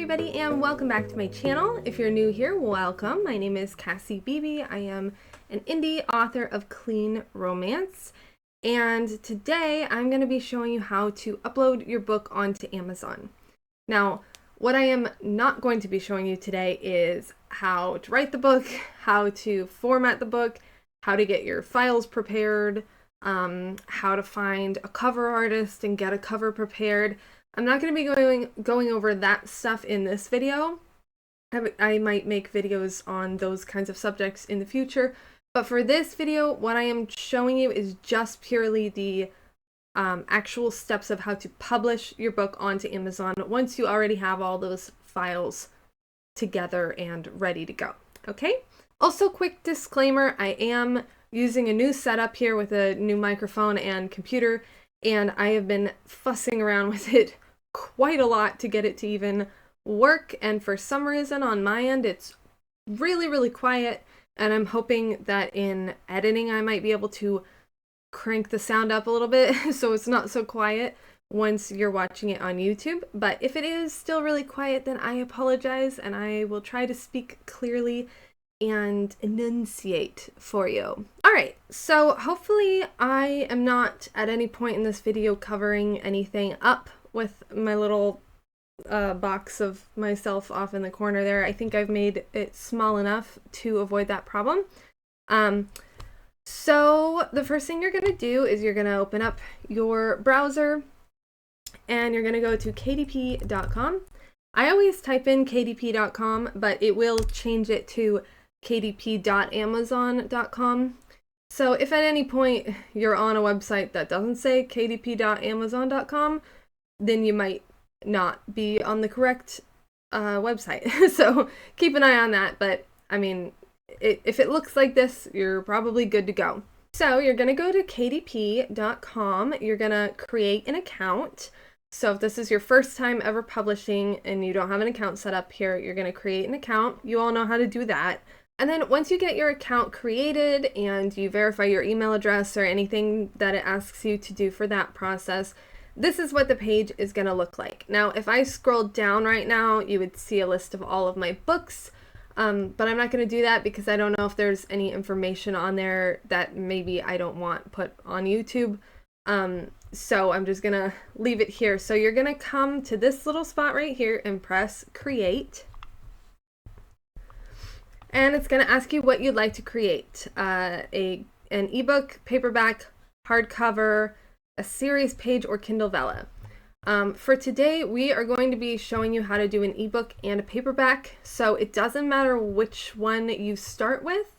everybody, and welcome back to my channel. If you're new here, welcome. My name is Cassie Beebe. I am an indie author of clean romance, and today I'm going to be showing you how to upload your book onto Amazon. Now, what I am not going to be showing you today is how to write the book, how to format the book, how to get your files prepared, how to find a cover artist and get a cover prepared. I'm not going to be going over that stuff in this video. I might make videos on those kinds of subjects in the future, but for this video, what I am showing you is just purely the actual steps of how to publish your book onto Amazon once you already have all those files together and ready to go. Okay? Also, quick disclaimer, I am using a new setup here with a new microphone and computer, and I have been fussing around with it quite a lot to get it to even work, and for some reason on my end it's really quiet, and I'm hoping that in editing I might be able to crank the sound up a little bit so it's not so quiet once you're watching it on YouTube. But if it is still really quiet, then I apologize, and I will try to speak clearly and enunciate for you. Alright, so hopefully I am not at any point in this video covering anything up with my little box of myself off in the corner there. I think I've made it small enough to avoid that problem. So the first thing you're going to do is you're going to open up your browser and you're going to go to kdp.com. I always type in kdp.com, but it will change it to kdp.amazon.com. So if at any point you're on a website that doesn't say kdp.amazon.com, then you might not be on the correct website. So keep an eye on that, but I mean, if it looks like this, you're probably good to go. So you're going to go to kdp.com, you're going to create an account. So if this is your first time ever publishing and you don't have an account set up here, you're going to create an account. You all know how to do that. And then once you get your account created and you verify your email address or anything that it asks you to do for that process, this is what the page is going to look like. Now, if I scrolled down right now, you would see a list of all of my books, but I'm not going to do that because I don't know if there's any information on there that maybe I don't want put on YouTube. So I'm just going to leave it here. So you're going to come to this little spot right here and press create. And it's going to ask you what you'd like to create. An ebook, paperback, hardcover, a series page, or Kindle Vella. For today, we are going to be showing you how to do an ebook and a paperback, so it doesn't matter which one you start with.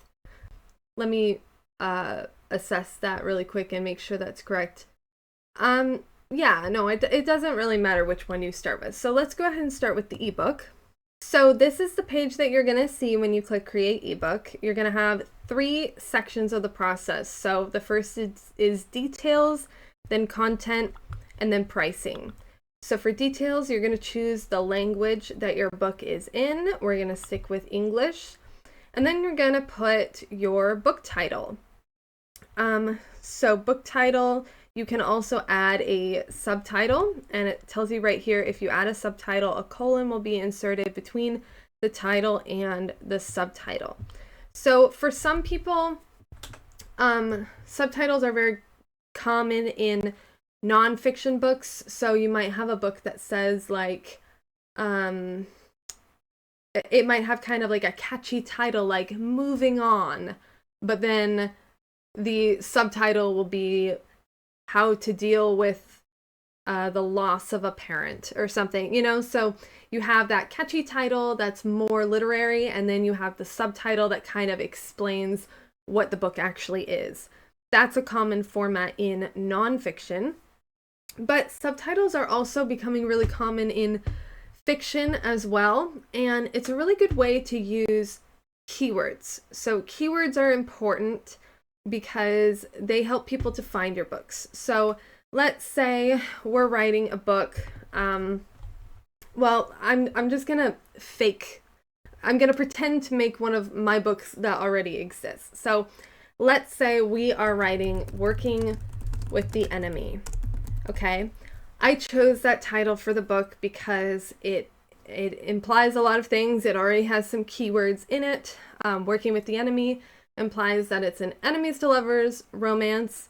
Let me assess that really quick and make sure that's correct. Yeah, no, it doesn't really matter which one you start with. So let's go ahead and start with the ebook. So this is the page that you're going to see when you click create ebook. You're going to have 3 sections of the process. So the first is details, then content, and then pricing. So for details, you're going to choose the language that your book is in. We're going to stick with English. And then you're going to put your book title. So book title, you can also add a subtitle, and it tells you right here, if you add a subtitle, a colon will be inserted between the title and the subtitle. So for some people, subtitles are very common in nonfiction books. So you might have a book that says like, it might have kind of like a catchy title like Moving On, but then the subtitle will be how to deal with the loss of a parent or something, you know? So you have that catchy title that's more literary, and then you have the subtitle that kind of explains what the book actually is. That's a common format in nonfiction, but subtitles are also becoming really common in fiction as well, and it's a really good way to use keywords. So keywords are important because they help people to find your books. So let's say we're writing a book. Well, I'm just gonna I'm gonna pretend to make one of my books that already exists. So let's say we are writing Working with the Enemy. Okay, I chose that title for the book because it it implies a lot of things. It already has some keywords in it. Working with the enemy implies that it's an enemies to lovers romance.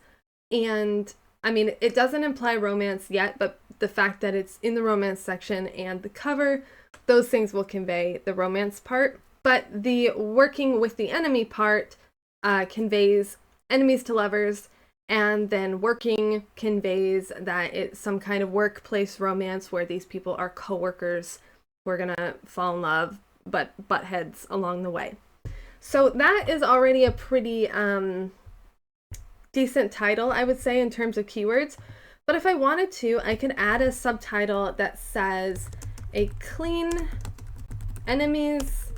And I mean, it doesn't imply romance yet, but the fact that it's in the romance section and the cover, those things will convey the romance part. But the working with the enemy part conveys enemies to lovers, and then working conveys that it's some kind of workplace romance where these people are coworkers who are gonna fall in love, but butt heads along the way. So that is already a pretty decent title, I would say, in terms of keywords. But if I wanted to, I could add a subtitle that says a clean enemies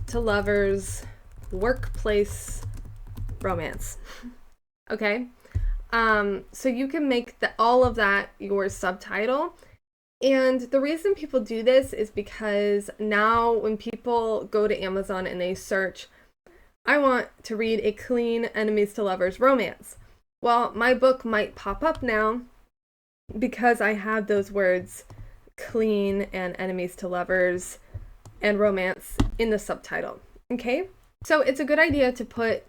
to lovers workplace romance. Okay? So you can make all of that your subtitle. And the reason people do this is because now when people go to Amazon and they search, I want to read a clean enemies to lovers romance. Well, my book might pop up now because I have those words clean and enemies to lovers and romance in the subtitle. Okay? So it's a good idea to put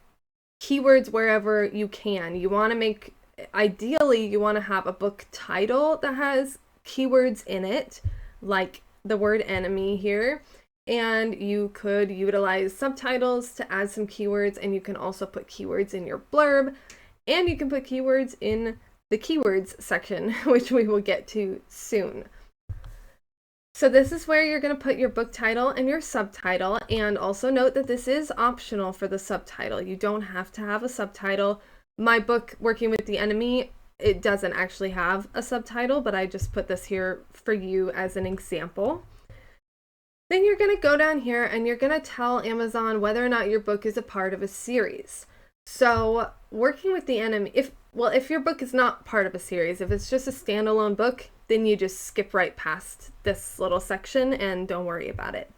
keywords wherever you can. You want to make, ideally, you want to have a book title that has keywords in it, like the word enemy here. And you could utilize subtitles to add some keywords, and you can also put keywords in your blurb, and you can put keywords in the keywords section, which we will get to soon. So this is where you're going to put your book title and your subtitle, and also note that this is optional for the subtitle. You don't have to have a subtitle. My book, Working with the Enemy, it doesn't actually have a subtitle, but I just put this here for you as an example. Then you're going to go down here and you're going to tell Amazon whether or not your book is a part of a series. So Working with the Enemy, if your book is not part of a series, if it's just a standalone book, then you just skip right past this little section and don't worry about it.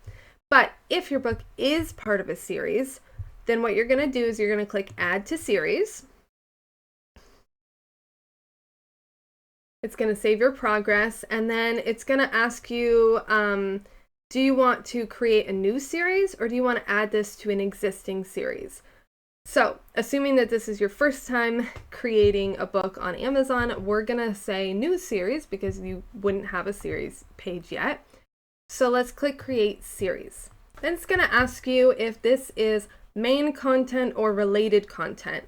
But if your book is part of a series, then what you're going to do is you're going to click Add to Series. It's going to save your progress, and then it's going to ask you, do you want to create a new series, or do you want to add this to an existing series? So, assuming that this is your first time creating a book on Amazon, we're going to say new series because you wouldn't have a series page yet. So let's click Create Series. Then it's going to ask you if this is main content or related content.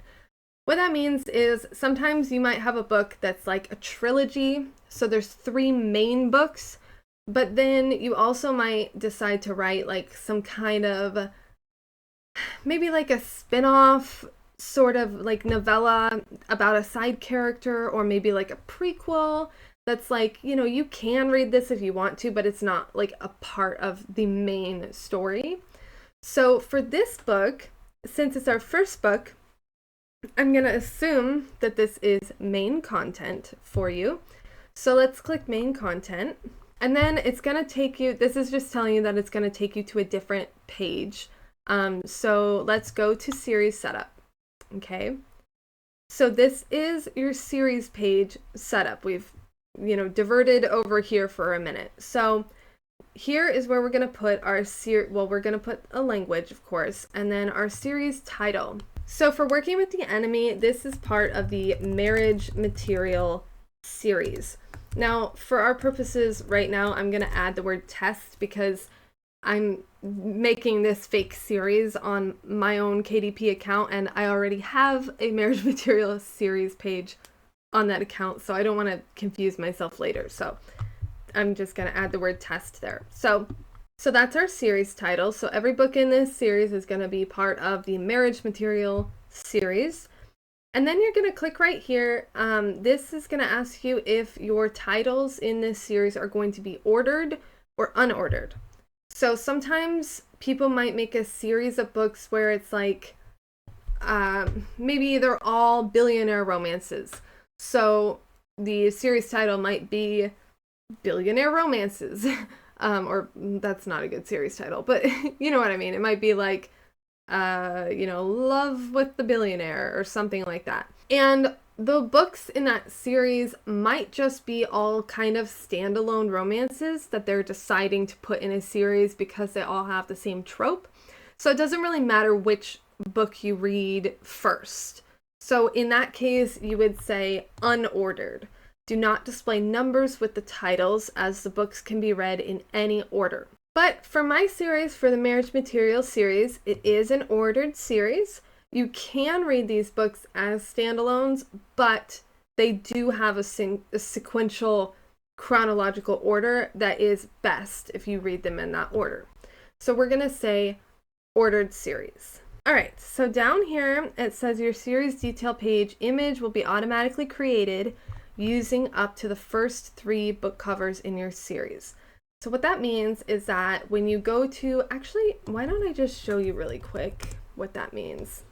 What that means is sometimes you might have a book that's like a trilogy, so there's 3 main books, but then you also might decide to write like some kind of, maybe like a spin-off sort of like novella about a side character, or maybe like a prequel that's like, you know, you can read this if you want to, but it's not like a part of the main story. So for this book, since it's our first book, I'm going to assume that this is main content for you. So let's click main content, and then it's going to take you, this is just telling you that it's going to take you to a different page. So let's go to series setup. Okay. So this is your series page setup. We've, diverted over here for a minute. So here is where we're going to put our we're going to put a language, of course, and then our series title. So for Working with the Enemy, this is part of the marriage material series. Now, for our purposes right now, I'm going to add the word test because I'm making this fake series on my own KDP account, and I already have a marriage material series page on that account, so I don't want to confuse myself later. So I'm just going to add the word test there. So that's our series title. So every book in this series is going to be part of the marriage material series. And then you're going to click right here. This is going to ask you if your titles in this series are going to be ordered or unordered. So sometimes people might make a series of books where it's like, maybe they're all billionaire romances. So the series title might be Billionaire Romances. Or that's not a good series title, but you know what I mean? It might be like, Love with the Billionaire or something like that. And the books in that series might just be all kind of standalone romances that they're deciding to put in a series because they all have the same trope. So it doesn't really matter which book you read first. So in that case, you would say unordered. Do not display numbers with the titles, as the books can be read in any order. But for my series, for the Marriage Material series, it is an ordered series. You can read these books as standalones, but they do have a sequential chronological order that is best if you read them in that order. So we're going to say ordered series. All right, so down here it says your series detail page image will be automatically created using up to the first 3 book covers in your series. So what that means is that when you go to, actually, why don't I just show you really quick what that means?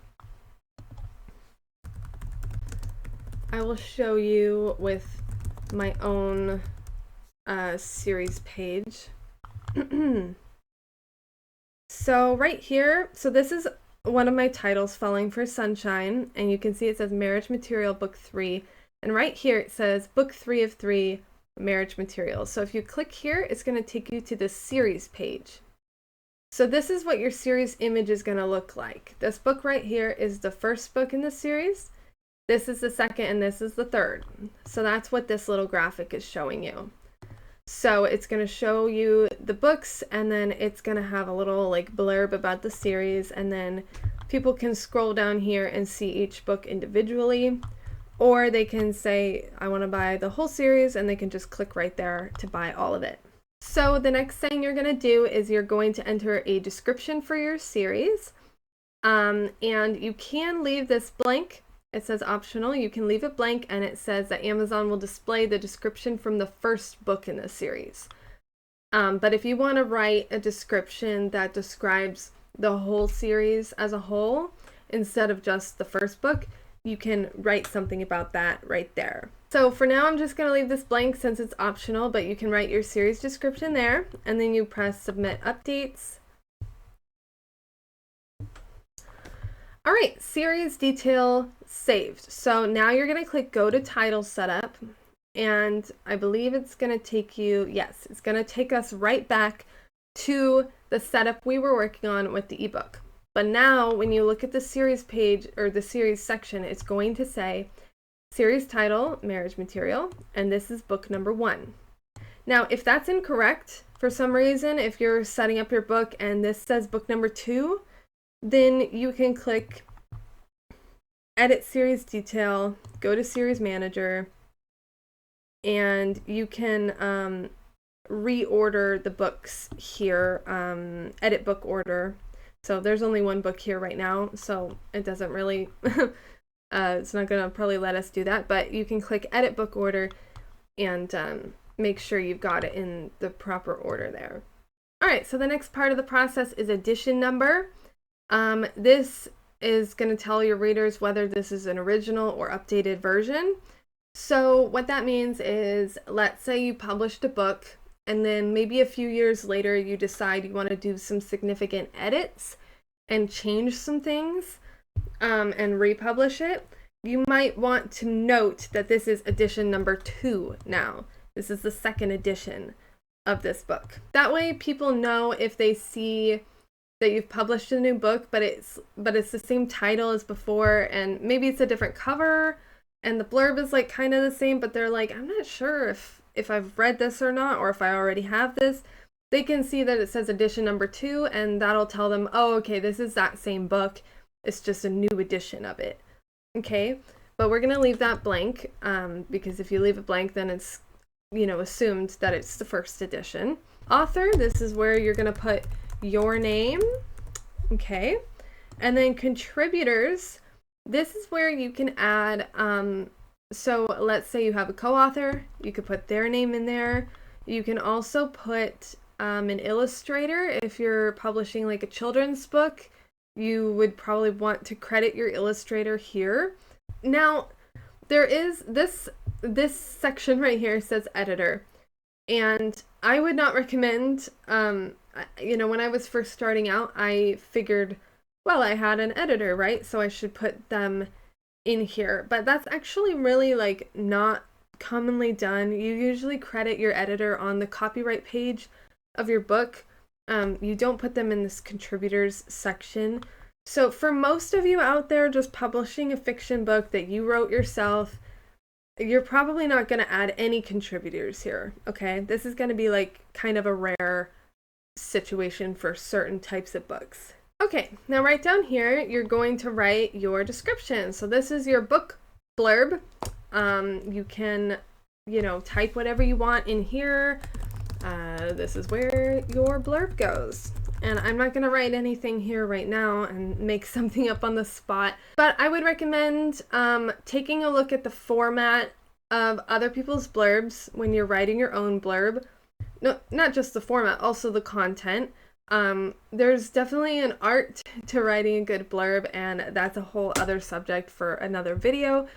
I will show you with my own series page. So right here, so this is one of my titles, Falling for Sunshine, and you can see it says Marriage Material Book 3, and right here it says Book 3 of 3, Marriage Material. So if you click here, it's going to take you to the series page. So this is what your series image is going to look like. This book right here is the first book in the series. This is the second, and this is the third. So that's what this little graphic is showing you. So it's going to show you the books, and then it's going to have a little like blurb about the series, and then people can scroll down here and see each book individually, or they can say, I want to buy the whole series, and they can just click right there to buy all of it. So the next thing you're going to do is you're going to enter a description for your series, and you can leave this blank. It says optional. You can leave it blank, and it says that Amazon will display the description from the first book in the series. But if you want to write a description that describes the whole series as a whole, instead of just the first book, you can write something about that right there. So for now, I'm just going to leave this blank since it's optional, but you can write your series description there, and then you press Submit Updates. All right, series detail saved. So now you're going to click Go to Title Setup, and I believe it's going to take you, yes, it's going to take us right back to the setup we were working on with the ebook. But now when you look at the series page or the series section, it's going to say series title, Marriage Material, and this is book number 1. Now, if that's incorrect for some reason, if you're setting up your book and this says book number 2, then you can click Edit Series Detail, go to Series Manager, and you can reorder the books here, edit book order. So there's only one book here right now, so it doesn't really, it's not going to probably let us do that, but you can click Edit Book Order and make sure you've got it in the proper order there. All right, so the next part of the process is edition number. This is going to tell your readers whether this is an original or updated version. So what that means is, let's say you published a book and then maybe a few years later you decide you want to do some significant edits and change some things and republish it. You might want to note that this is edition number 2 now. This is the second edition of this book. That way people know if they see that you've published a new book, but it's the same title as before, and maybe it's a different cover, and the blurb is like kind of the same, but they're like, I'm not sure if I've read this or not, or if I already have this. They can see that it says edition number 2, and that'll tell them, oh, okay, this is that same book. It's just a new edition of it. Okay, but we're gonna leave that blank because if you leave it blank, then it's, you know, assumed that it's the first edition. Author, this is where you're gonna put your name, okay, and then contributors, this is where you can add, so let's say you have a co-author, you could put their name in there. You can also put an illustrator. If you're publishing like a children's book, you would probably want to credit your illustrator here. Now, there is this section right here says editor, and I would not recommend, you know, when I was first starting out, I figured, well, I had an editor, right? So I should put them in here, but that's actually really like not commonly done. You usually credit your editor on the copyright page of your book. You don't put them in this contributors section. So for most of you out there just publishing a fiction book that you wrote yourself, you're probably not going to add any contributors here, okay? This is going to be like kind of a rare situation for certain types of books. Okay, now right down here, you're going to write your description. So this is your book blurb. You can, type whatever you want in here. This is where your blurb goes. And I'm not going to write anything here right now and make something up on the spot, but I would recommend taking a look at the format of other people's blurbs when you're writing your own blurb. No, not just the format, also the content. There's definitely an art to writing a good blurb, and that's a whole other subject for another video.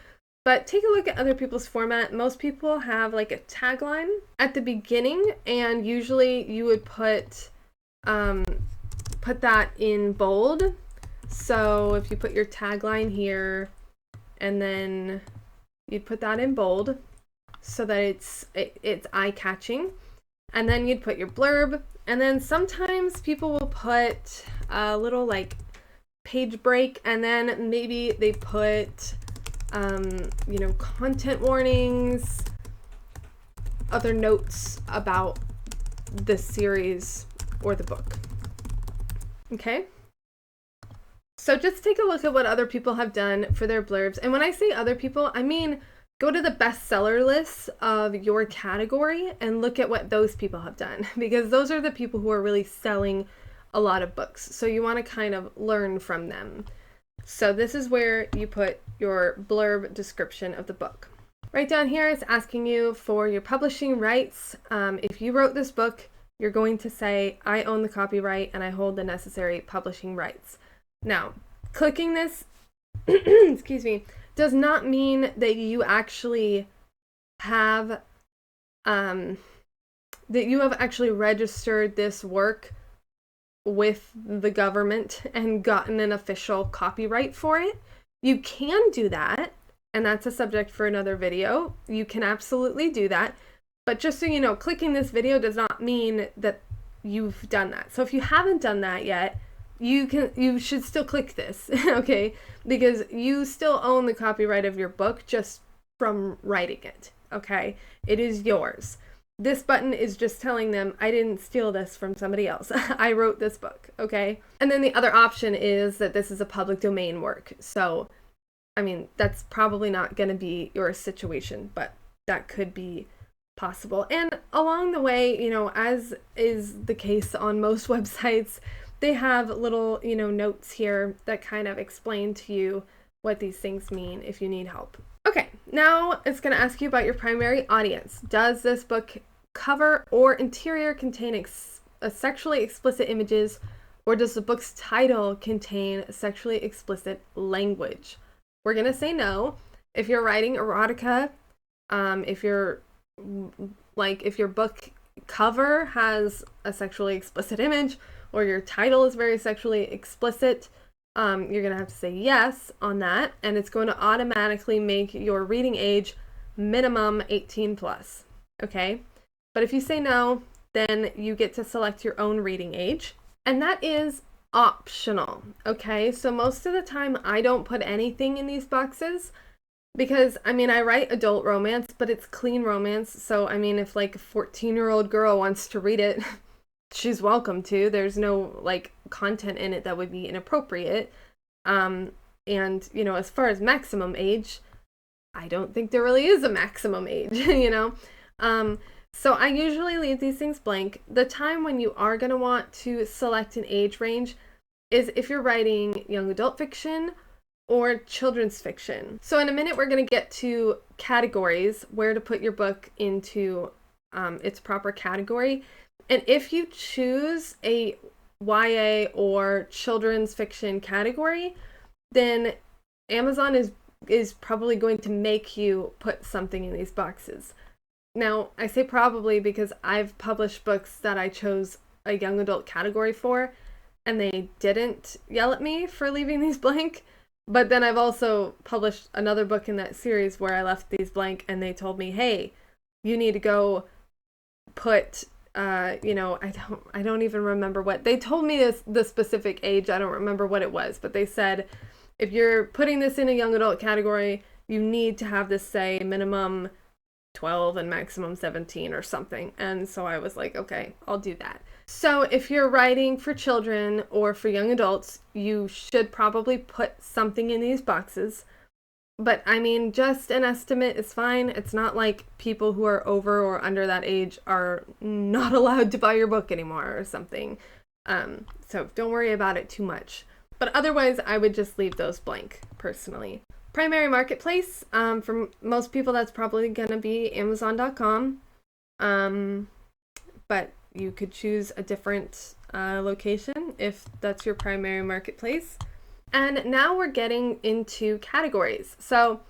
But take a look at other people's format. Most people have like a tagline at the beginning, and usually you would put that in bold. So if you put your tagline here, and then you'd put that in bold so that it's eye-catching. And then you'd put your blurb, and then sometimes people will put a little like page break, and then maybe they put content warnings, other notes about the series or the book. Okay? So just take a look at what other people have done for their blurbs. And when I say other people, I mean go to the bestseller lists of your category and look at what those people have done, because those are the people who are really selling a lot of books. So you want to kind of learn from them. So this is where you put your blurb description of the book. Right down here, it's asking you for your publishing rights. If you wrote this book, you're going to say, I own the copyright and I hold the necessary publishing rights. Now, clicking this, excuse me, does not mean that you actually have registered this work with the government and gotten an official copyright for it. You can do that, and that's a subject for another video. You can absolutely do that, but just so you know, clicking this video does not mean that you've done that. So if you haven't done that yet, you should still click this, okay? Because you still own the copyright of your book just from writing it, okay? It is yours. This button is just telling them, I didn't steal this from somebody else. I wrote this book, okay? And then the other option is that this is a public domain work. So, I mean, that's probably not going to be your situation, but that could be possible. And along the way, as is the case on most websites, they have little, notes here that kind of explain to you what these things mean if you need help. Okay, now it's going to ask you about your primary audience. Does this book cover or interior contain sexually explicit images, or does the book's title contain sexually explicit language? We're going to say no. If you're writing erotica, if your book cover has a sexually explicit image, or your title is very sexually explicit, you're going to have to say yes on that, and it's going to automatically make your reading age minimum 18 plus, okay? But if you say no, then you get to select your own reading age, and that is optional, okay? So most of the time, I don't put anything in these boxes, because, I write adult romance, but it's clean romance, so, if, like, a 14-year-old girl wants to read it, she's welcome to. There's no content in it that would be inappropriate. And as far as maximum age, I don't think there really is a maximum age, So I usually leave these things blank. The time when you are going to want to select an age range is if you're writing young adult fiction or children's fiction. So in a minute, we're going to get to categories, where to put your book into its proper category. And if you choose a YA or children's fiction category, then Amazon is probably going to make you put something in these boxes. Now, I say probably because I've published books that I chose a young adult category for, and they didn't yell at me for leaving these blank. But then I've also published another book in that series where I left these blank and they told me, hey, you need to go put I don't even remember what they told me, the specific age. I don't remember what it was, but they said if you're putting this in a young adult category, you need to have this say minimum 12 and maximum 17 or something. And so I was like, okay, I'll do that. So if you're writing for children or for young adults, you should probably put something in these boxes. But I mean, just an estimate is fine. It's not like people who are over or under that age are not allowed to buy your book anymore or something. So don't worry about it too much. But otherwise, I would just leave those blank, personally. Primary marketplace, for most people, that's probably going to be Amazon.com. But you could choose a different location if that's your primary marketplace. And now we're getting into categories. So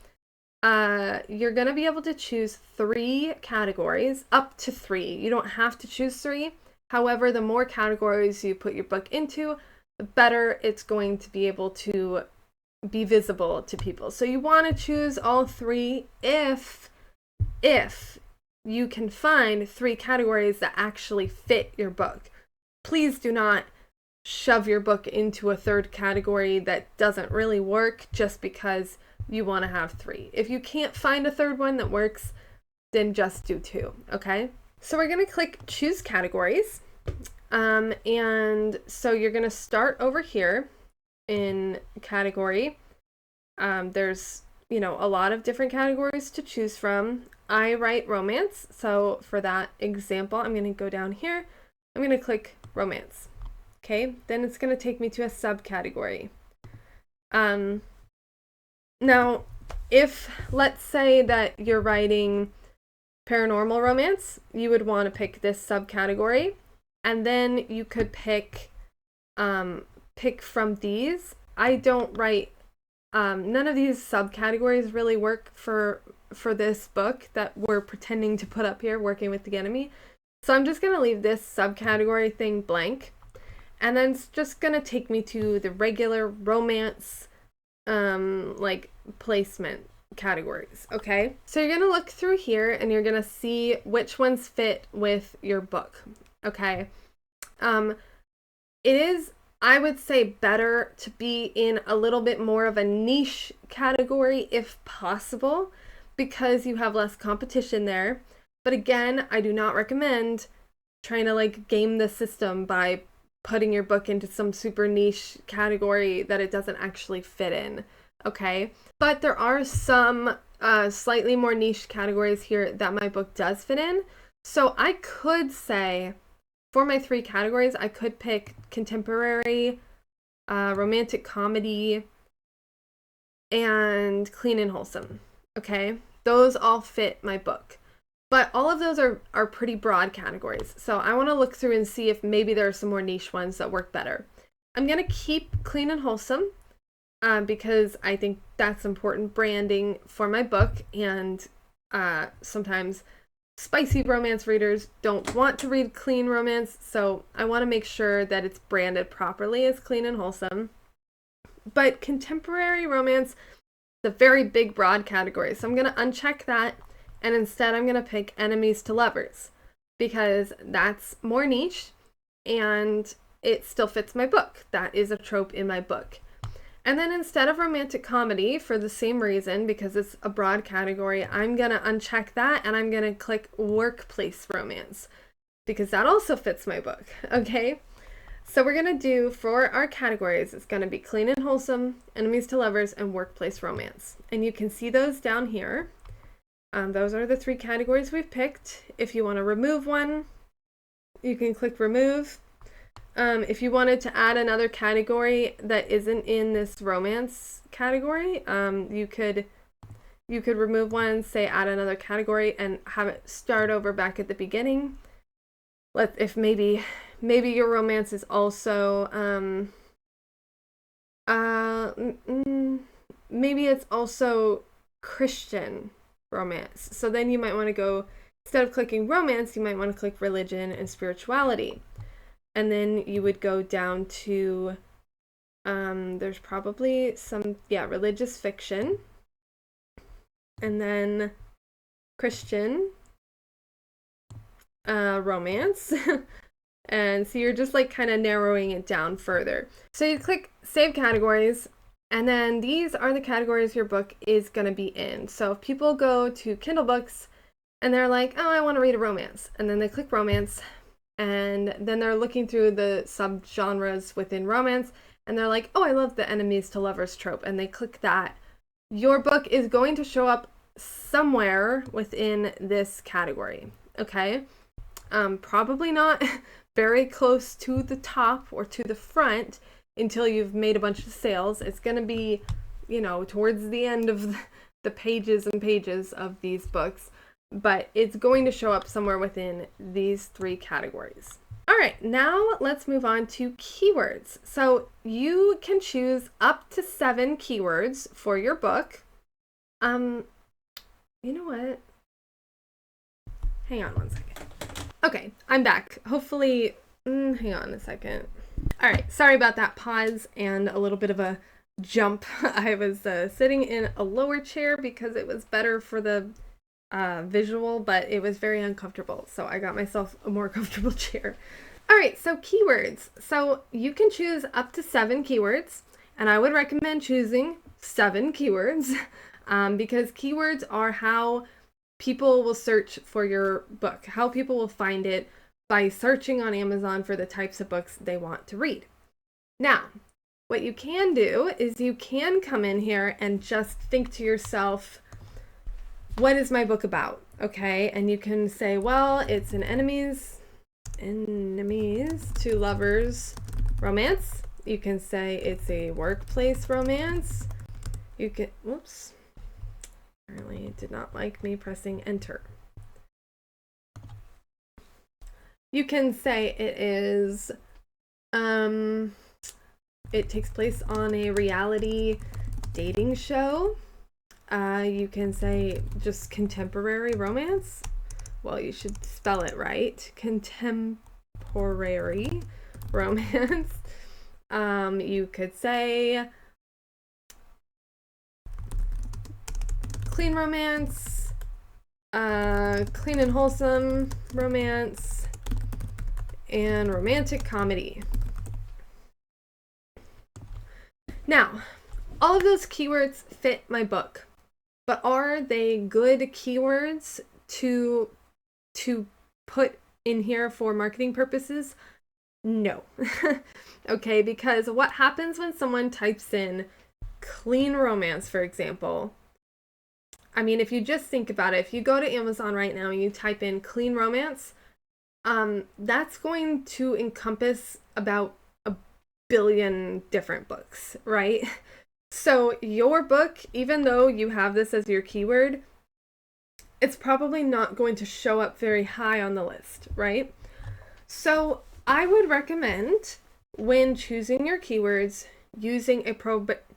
you're going to be able to choose 3 categories, up to 3. You don't have to choose 3. However, the more categories you put your book into, the better it's going to be able to be visible to people. So you want to choose all 3 if you can find 3 categories that actually fit your book. Please do not shove your book into a 3rd category that doesn't really work just because you want to have 3. If you can't find a 3rd one that works, then just do 2, okay? So we're going to click choose categories. And so you're going to start over here in category. There's, a lot of different categories to choose from. I write romance. So for that example, I'm going to go down here. I'm going to click romance. Okay, then it's going to take me to a subcategory. Now, if let's say that you're writing paranormal romance, you would want to pick this subcategory, and then you could pick from these. I don't write, none of these subcategories really work for this book that we're pretending to put up here, Working with the Enemy. So I'm just going to leave this subcategory thing blank. And then it's just going to take me to the regular romance, placement categories, okay? So you're going to look through here and you're going to see which ones fit with your book, okay? It is, I would say, better to be in a little bit more of a niche category if possible, because you have less competition there. But again, I do not recommend trying to game the system by putting your book into some super niche category that it doesn't actually fit in, okay? But there are some slightly more niche categories here that my book does fit in. So I could say, for my 3 categories, I could pick contemporary, romantic comedy, and clean and wholesome, okay? Those all fit my book. But all of those are pretty broad categories. So I want to look through and see if maybe there are some more niche ones that work better. I'm going to keep clean and wholesome because I think that's important branding for my book. And sometimes spicy romance readers don't want to read clean romance. So I want to make sure that it's branded properly as clean and wholesome. But contemporary romance is a very big, broad category. So I'm going to uncheck that. And instead, I'm going to pick enemies to lovers because that's more niche and it still fits my book. That is a trope in my book. And then instead of romantic comedy, for the same reason, because it's a broad category, I'm going to uncheck that and I'm going to click workplace romance because that also fits my book. Okay. So we're going to do, for our categories, it's going to be clean and wholesome, enemies to lovers, and workplace romance. And you can see those down here. Those are the 3 categories we've picked. If you want to remove one, you can click remove. If you wanted to add another category that isn't in this romance category, you could remove one, say add another category, and have it start over back at the beginning. If maybe your romance is also maybe it's also Christian romance. So then you might want to go, instead of clicking romance, you might want to click religion and spirituality. And then you would go down to There's probably some, religious fiction, and then Christian romance. And so you're just like kind of narrowing it down further. So you click save categories, and then these are the categories your book is going to be in. So if people go to Kindle Books and they're like, oh, I want to read a romance, and then they click romance, and then they're looking through the subgenres within romance, and they're like, oh, I love the enemies to lovers trope, and they click that, your book is going to show up somewhere within this category, okay? Probably not very close to the top or to the front until you've made a bunch of sales. It's going to be, towards the end of the pages and pages of these books, but it's going to show up somewhere within these 3 categories. All right, now let's move on to keywords. So you can choose up to 7 keywords for your book. You know what? Hang on one second. Okay, I'm back. Hopefully, hang on a second. All right, sorry about that pause and a little bit of a jump. I was sitting in a lower chair because it was better for the visual, but it was very uncomfortable. So I got myself a more comfortable chair. All right, so keywords. So you can choose up to 7 keywords, and I would recommend choosing 7 keywords because keywords are how people will search for your book, how people will find it by searching on Amazon for the types of books they want to read. Now, what you can do is you can come in here and just think to yourself, what is my book about? Okay, and you can say, well, it's an enemies to lovers romance. You can say it's a workplace romance. You can, whoops. Apparently it did not like me pressing enter. You can say it is, it takes place on a reality dating show. You can say just contemporary romance. Well, you should spell it right. Contemporary romance. You could say clean romance, clean and wholesome romance, and romantic comedy. Now, all of those keywords fit my book, but are they good keywords to put in here for marketing purposes? No. Okay, because what happens when someone types in clean romance, for example? I mean, if you just think about it, if you go to Amazon right now and you type in clean romance, that's going to encompass about 1 billion different books, right? So your book, even though you have this as your keyword, it's probably not going to show up very high on the list, right? So I would recommend, when choosing your keywords, using a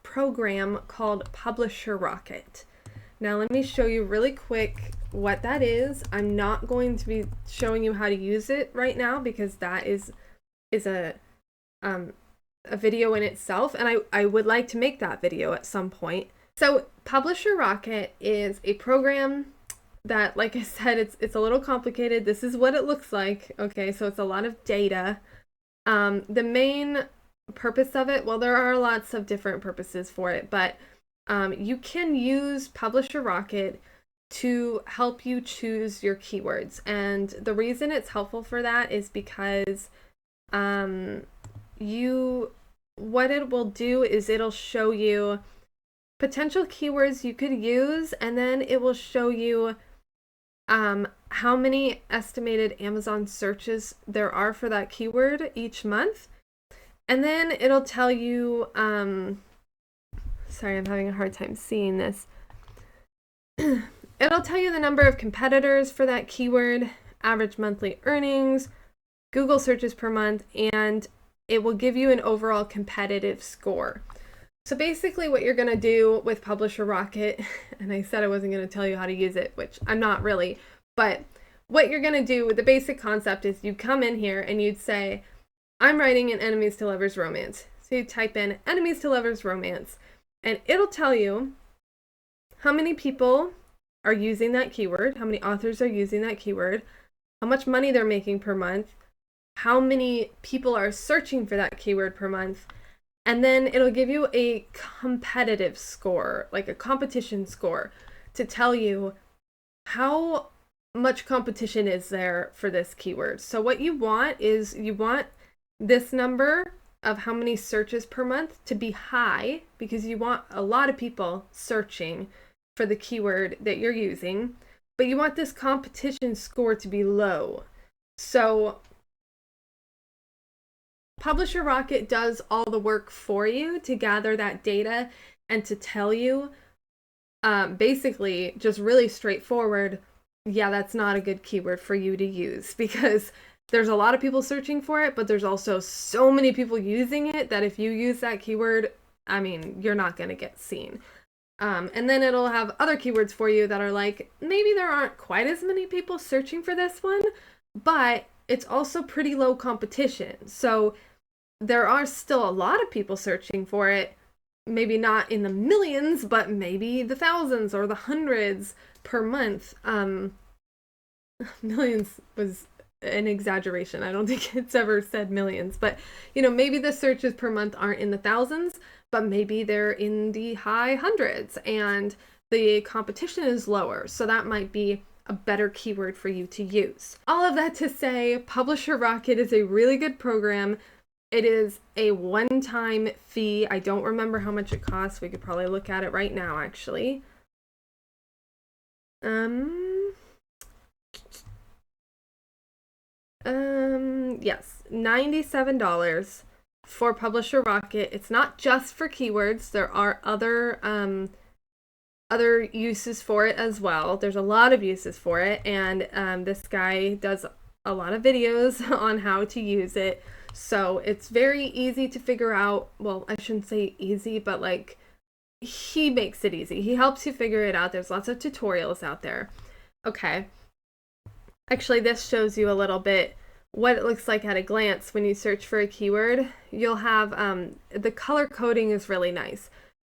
program called Publisher Rocket. Now let me show you really quick what that is. I'm not going to be showing you how to use it right now because that is a video in itself, and I would like to make that video at some point. So Publisher Rocket is a program that, like I said, it's a little complicated. This is what it looks like. Okay, so it's a lot of data. The main purpose of it, well, there are lots of different purposes for it, but you can use Publisher Rocket to help you choose your keywords. And the reason it's helpful for that is because what it will do is it'll show you potential keywords you could use, and then it will show you how many estimated Amazon searches there are for that keyword each month. And then it'll tell you, sorry, I'm having a hard time seeing this. It'll tell you the number of competitors for that keyword, average monthly earnings, Google searches per month, and it will give you an overall competitive score. So basically what you're going to do with Publisher Rocket, and I said I wasn't going to tell you how to use it, which I'm not really, but what you're going to do with the basic concept is you come in here and you'd say, I'm writing an enemies to lovers romance. So you type in enemies to lovers romance, and it'll tell you how many people are using that keyword, how many authors are using that keyword, how much money they're making per month, how many people are searching for that keyword per month, and then it'll give you a competitive score, like a competition score, to tell you how much competition is there for this keyword. So what you want is you want this number of how many searches per month to be high, because you want a lot of people searching for the keyword that you're using, but you want this competition score to be low. So Publisher Rocket does all the work for you to gather that data and to tell you basically just really straightforward, yeah, that's not a good keyword for you to use, because there's a lot of people searching for it, but there's also so many people using it that if you use that keyword, I mean, you're not going to get seen. And then it'll have other keywords for you that are like, maybe there aren't quite as many people searching for this one, but it's also pretty low competition. So there are still a lot of people searching for it, maybe not in the millions, but maybe the thousands or the hundreds per month. Millions was an exaggeration. I don't think it's ever said millions, but you know, maybe the searches per month aren't in the thousands, but maybe they're in the high hundreds and the competition is lower. So that might be a better keyword for you to use. All of that to say, Publisher Rocket is a really good program. It is a one-time fee. I don't remember how much it costs. We could probably look at it right now, actually. Yes, $97 for Publisher Rocket. It's not just for keywords. There are other uses for it as well. There's a lot of uses for it, and this guy does a lot of videos on how to use it. So it's very easy to figure out. Well, I shouldn't say easy, but like, he makes it easy. He helps you figure it out. There's lots of tutorials out there. Okay. Actually, this shows you a little bit what it looks like at a glance when you search for a keyword. You'll have, the color coding is really nice.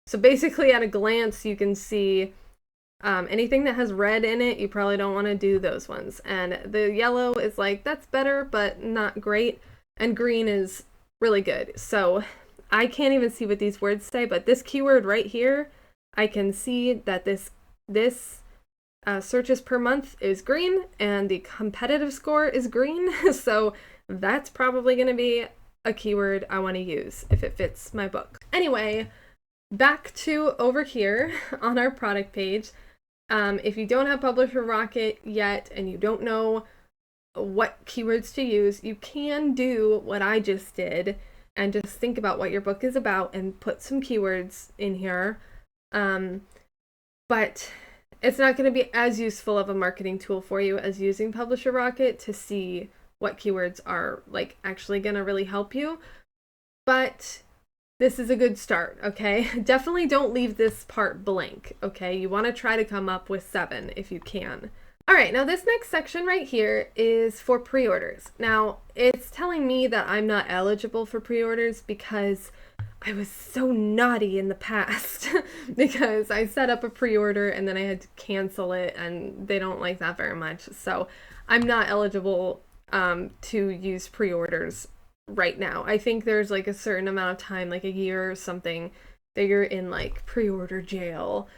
So basically at a glance, you can see anything that has red in it, you probably don't want to do those ones. And the yellow is like, that's better, but not great. And green is really good. So I can't even see what these words say, but this keyword right here, I can see that this searches per month is green and the competitive score is green. So that's probably going to be a keyword I want to use if it fits my book. Anyway, back to over here on our product page. If you don't have Publisher Rocket yet and you don't know what keywords to use, you can do what I just did and just think about what your book is about and put some keywords in here. But it's not going to be as useful of a marketing tool for you as using Publisher Rocket to see what keywords are like actually going to really help you. But this is a good start, okay? Definitely don't leave this part blank, okay? You want to try to come up with 7 if you can. All right, now this next section right here is for pre-orders. Now, it's telling me that I'm not eligible for pre-orders because I was so naughty in the past because I set up a pre-order and then I had to cancel it, and they don't like that very much. So I'm not eligible to use pre-orders right now. I think there's like a certain amount of time, like a year or something, that you're in like pre-order jail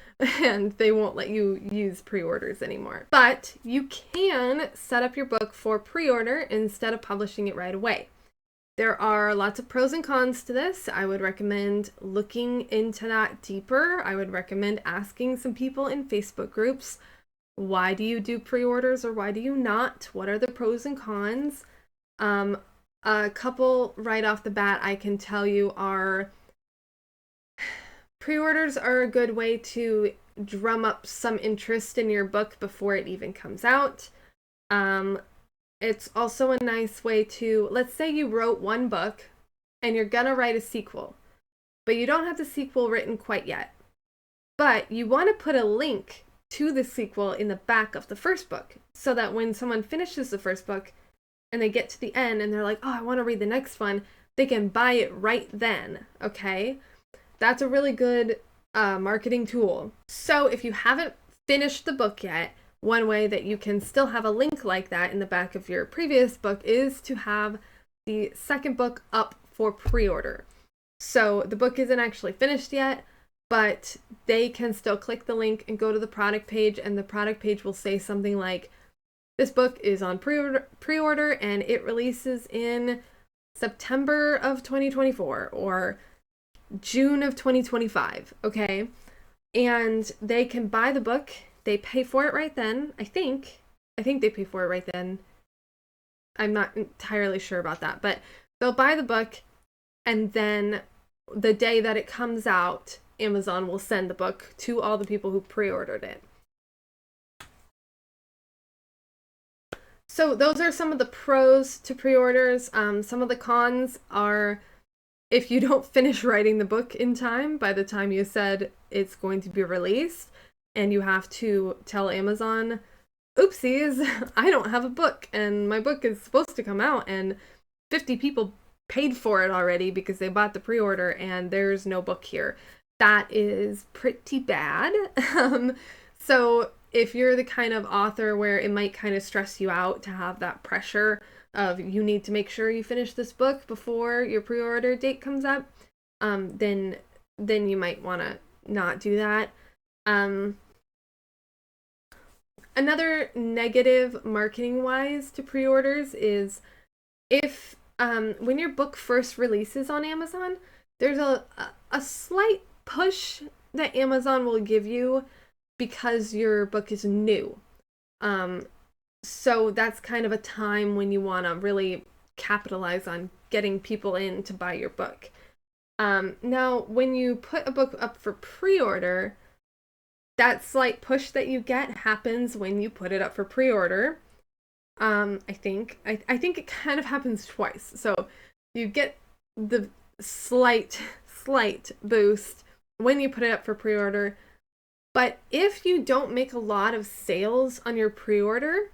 and they won't let you use pre-orders anymore. But you can set up your book for pre-order instead of publishing it right away. There are lots of pros and cons to this. I would recommend looking into that deeper. I would recommend asking some people in Facebook groups, why do you do pre-orders or why do you not? What are the pros and cons? A couple right off the bat I can tell you are pre-orders are a good way to drum up some interest in your book before it even comes out. It's also a nice way to, let's say you wrote one book and you're gonna write a sequel, but you don't have the sequel written quite yet. But you want to put a link to the sequel in the back of the first book so that when someone finishes the first book and they get to the end and they're like, oh, I want to read the next one, they can buy it right then, okay? That's a really good marketing tool. So if you haven't finished the book yet, one way that you can still have a link like that in the back of your previous book is to have the second book up for pre-order. So the book isn't actually finished yet, but they can still click the link and go to the product page, and the product page will say something like, this book is on pre-order and it releases in September of 2024 or June of 2025, okay? And they can buy the book, they pay for it right then. I think they pay for it right then. I'm not entirely sure about that, but they'll buy the book, and then the day that it comes out, Amazon will send the book to all the people who pre-ordered it. So those are some of the pros to pre-orders. Some of the cons are, if you don't finish writing the book in time by the time you said it's going to be released, and you have to tell Amazon, oopsies, I don't have a book, and my book is supposed to come out, and 50 people paid for it already because they bought the pre-order, and there's no book here. That is pretty bad. So if you're the kind of author where it might kind of stress you out to have that pressure of you need to make sure you finish this book before your pre-order date comes up, then you might want to not do that. Another negative marketing-wise to pre-orders is if when your book first releases on Amazon, there's a slight push that Amazon will give you because your book is new. So that's kind of a time when you want to really capitalize on getting people in to buy your book. Now, when you put a book up for pre-order, that slight push that you get happens when you put it up for pre-order. I think it kind of happens twice. So you get the slight boost when you put it up for pre-order. But if you don't make a lot of sales on your pre-order,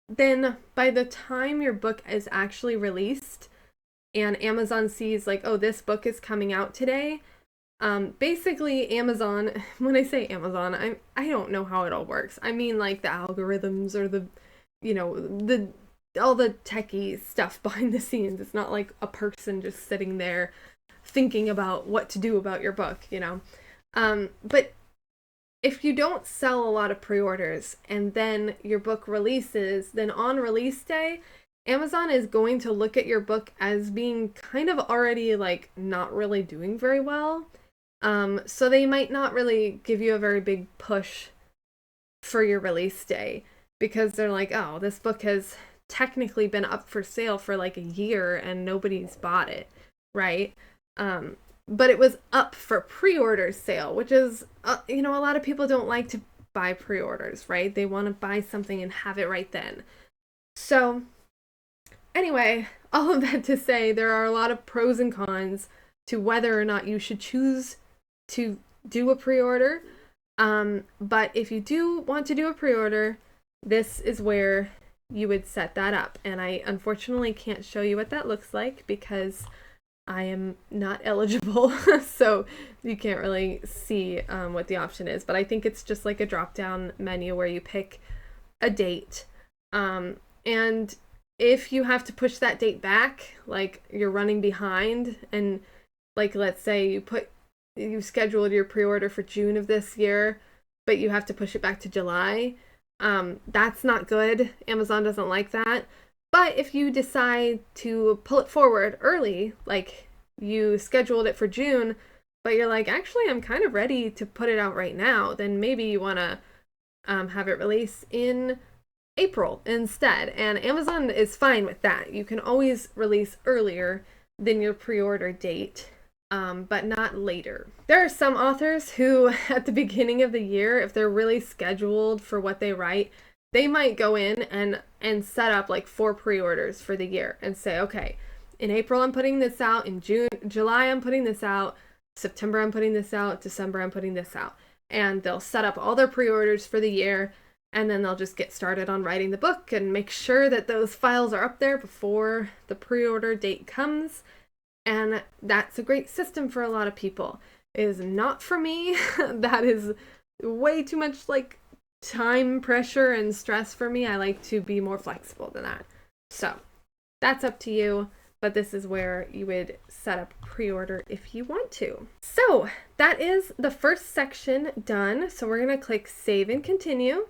then by the time your book is actually released and Amazon sees like, oh, this book is coming out today, basically Amazon, when I say Amazon, I don't know how it all works. I mean like the algorithms or the, all the techie stuff behind the scenes. It's not like a person just sitting there thinking about what to do about your book, but if you don't sell a lot of pre-orders and then your book releases, then on release day, Amazon is going to look at your book as being kind of already like not really doing very well. So they might not really give you a very big push for your release day because they're like, oh, this book has technically been up for sale for like a year and nobody's bought it, right? But it was up for pre-order sale, which is, a lot of people don't like to buy pre-orders, right? They want to buy something and have it right then. So anyway, all of that to say, there are a lot of pros and cons to whether or not you should choose to do a pre-order. But if you do want to do a pre-order, this is where you would set that up. And I unfortunately can't show you what that looks like because I am not eligible, so you can't really see what the option is. But I think it's just like a drop-down menu where you pick a date. And if you have to push that date back, like you're running behind, and like let's say you scheduled your pre-order for June of this year, but you have to push it back to July, that's not good. Amazon doesn't like that. But if you decide to pull it forward early, like you scheduled it for June, but you're like, actually, I'm kind of ready to put it out right now, then maybe you want to have it release in April instead. And Amazon is fine with that. You can always release earlier than your pre-order date, but not later. There are some authors who, at the beginning of the year, if they're really scheduled for what they write, they might go in and set up like 4 pre-orders for the year and say, okay, in April I'm putting this out, in July I'm putting this out, September I'm putting this out, December I'm putting this out. And they'll set up all their pre-orders for the year, and then they'll just get started on writing the book and make sure that those files are up there before the pre-order date comes. And that's a great system for a lot of people. It is not for me. That is way too much like time pressure and stress for me. I like to be more flexible than that. So that's up to you, but this is where you would set up pre-order if you want to. So that is the first section done. So we're going to click Save and Continue.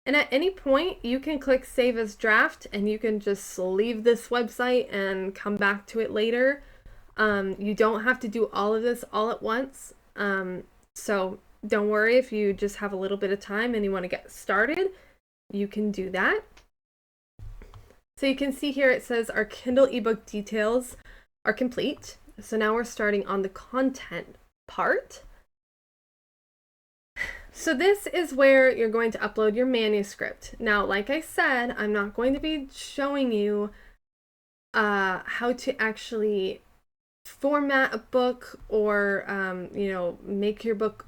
And at any point, you can click Save as Draft, and you can just leave this website and come back to it later. You don't have to do all of this all at once. So don't worry if you just have a little bit of time and you want to get started, you can do that. So you can see here it says our Kindle ebook details are complete. So now we're starting on the content part. So this is where you're going to upload your manuscript. Now, like I said, I'm not going to be showing you how to actually format a book or, make your book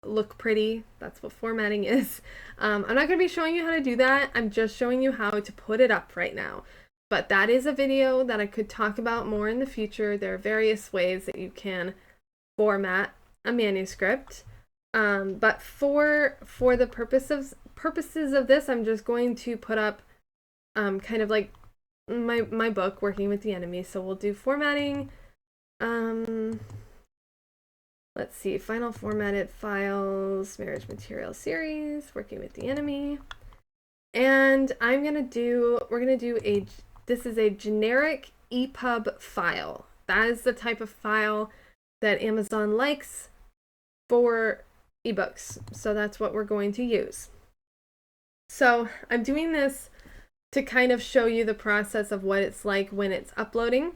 look pretty. That's what formatting is. I'm not going to be showing you how to do that. I'm just showing you how to put it up right now. But that is a video that I could talk about more in the future. There are various ways that you can format a manuscript. But for the purposes of this, I'm just going to put up kind of like my book, Working with the Enemy. So we'll do formatting. Let's see, final formatted files, marriage material series, Working with the Enemy. And this is a generic EPUB file. That is the type of file that Amazon likes for ebooks. So that's what we're going to use. So I'm doing this to kind of show you the process of what it's like when it's uploading.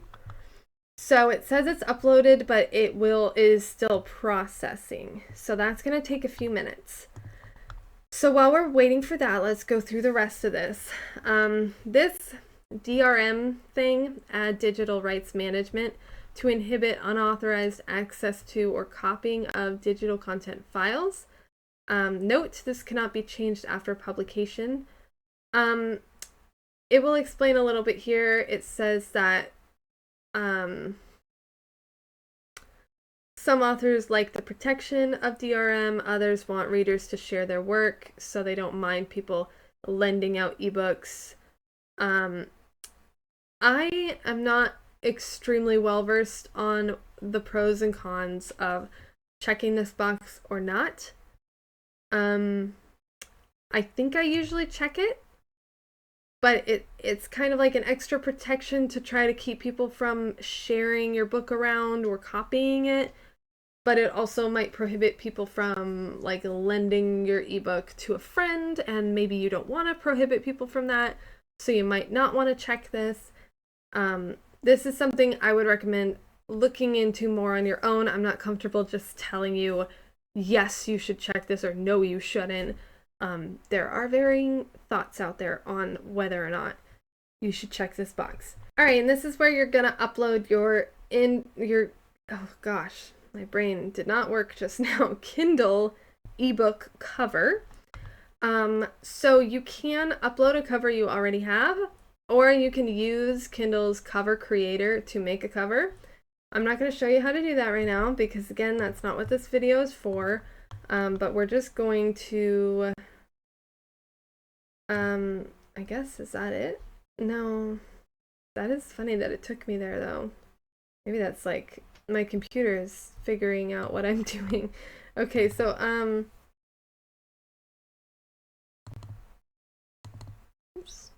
So it says it's uploaded, but it is still processing. So that's going to take a few minutes. So while we're waiting for that, let's go through the rest of this. This DRM thing, Add Digital Rights Management, to inhibit unauthorized access to or copying of digital content files. Note, this cannot be changed after publication. It will explain a little bit here. It says that some authors like the protection of DRM, others want readers to share their work, so they don't mind people lending out ebooks. I am not extremely well versed on the pros and cons of checking this box or not. I think I usually check it, but it's kind of like an extra protection to try to keep people from sharing your book around or copying it. But it also might prohibit people from like lending your ebook to a friend, and maybe you don't want to prohibit people from that, so you might not want to check this. This is something I would recommend looking into more on your own. I'm not comfortable just telling you, yes, you should check this, or no, you shouldn't. There are varying thoughts out there on whether or not you should check this box. All right, and this is where you're gonna upload oh gosh, my brain did not work just now, Kindle ebook cover. So you can upload a cover you already have, or you can use Kindle's cover creator to make a cover. I'm not going to show you how to do that right now because, again, that's not what this video is for. But we're just going to, I guess, is that it? No, that is funny that it took me there, though. Maybe that's like my computer is figuring out what I'm doing. Okay, so, oops.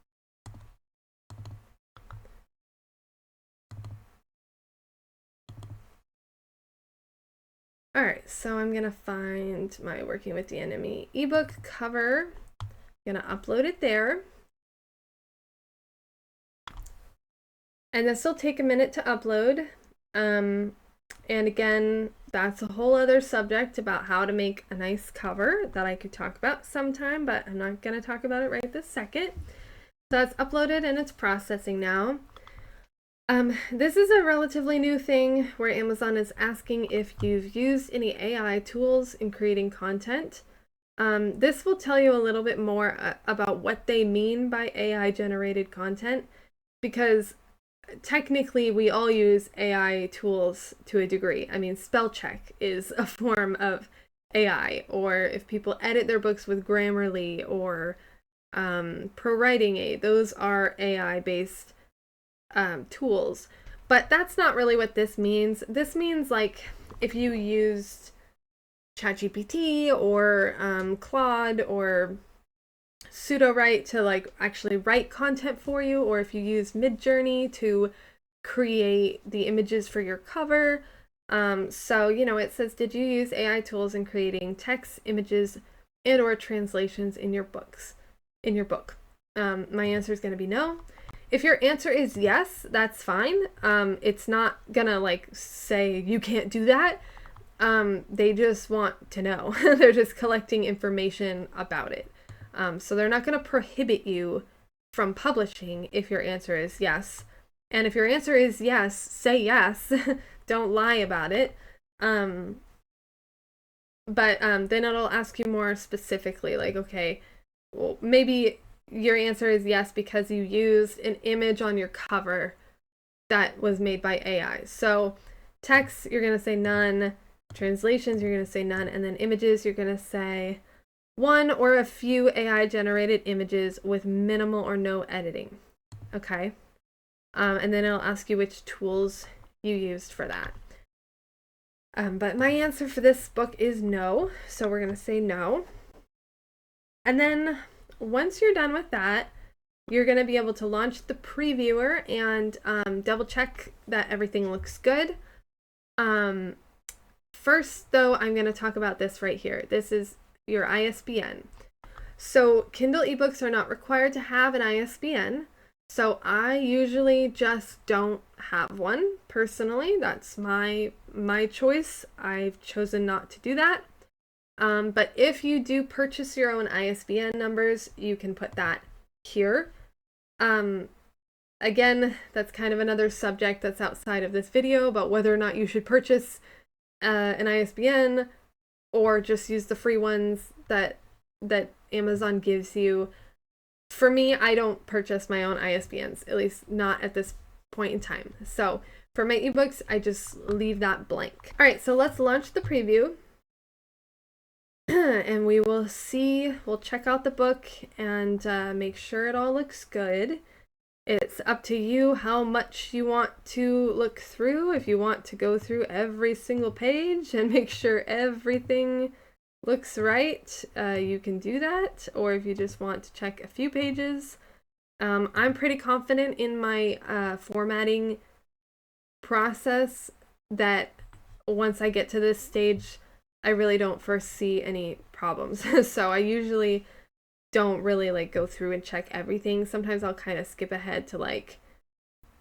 All right, so I'm gonna find my Working with the Enemy ebook cover. I'm gonna upload it there. And this will take a minute to upload. And again, that's a whole other subject about how to make a nice cover that I could talk about sometime, but I'm not gonna talk about it right this second. So it's uploaded and it's processing now. This is a relatively new thing where Amazon is asking if you've used any AI tools in creating content. This will tell you a little bit more about what they mean by AI generated content, because technically we all use AI tools to a degree. I mean, spell check is a form of AI, or if people edit their books with Grammarly or Pro Writing Aid, those are AI based tools. But that's not really what this means. This means like if you used ChatGPT or Claude or Pseudo-Write to like actually write content for you, or if you use Midjourney to create the images for your cover. So, it says, did you use AI tools in creating text, images, and or translations in your book? My answer is going to be no. If your answer is yes, that's fine. It's not gonna like say you can't do that. They just want to know. They're just collecting information about it. So they're not going to prohibit you from publishing if your answer is yes. And if your answer is yes, say yes. Don't lie about it. But then it'll ask you more specifically, like, okay, well, maybe your answer is yes because you used an image on your cover that was made by AI. So text, you're going to say none. Translations, you're going to say none. And then images, you're going to say one or a few AI generated images with minimal or no editing. Okay. And then it'll ask you which tools you used for that. But my answer for this book is no. So we're going to say no. And then once you're done with that, you're going to be able to launch the previewer and double check that everything looks good. First, though, I'm going to talk about this right here. This is your ISBN. So Kindle ebooks are not required to have an ISBN. So I usually just don't have one personally. That's my choice. I've chosen not to do that. But if you do purchase your own ISBN numbers, you can put that here. Again, that's kind of another subject that's outside of this video about whether or not you should purchase an ISBN or just use the free ones that Amazon gives you. For me, I don't purchase my own ISBNs, at least not at this point in time. So for my ebooks, I just leave that blank. All right, so let's launch the preview. And we will see, we'll check out the book and make sure it all looks good. It's up to you how much you want to look through. If you want to go through every single page and make sure everything looks right, you can do that. Or if you just want to check a few pages. I'm pretty confident in my formatting process that once I get to this stage, I really don't foresee any problems. So I usually don't really like go through and check everything. Sometimes I'll kind of skip ahead to like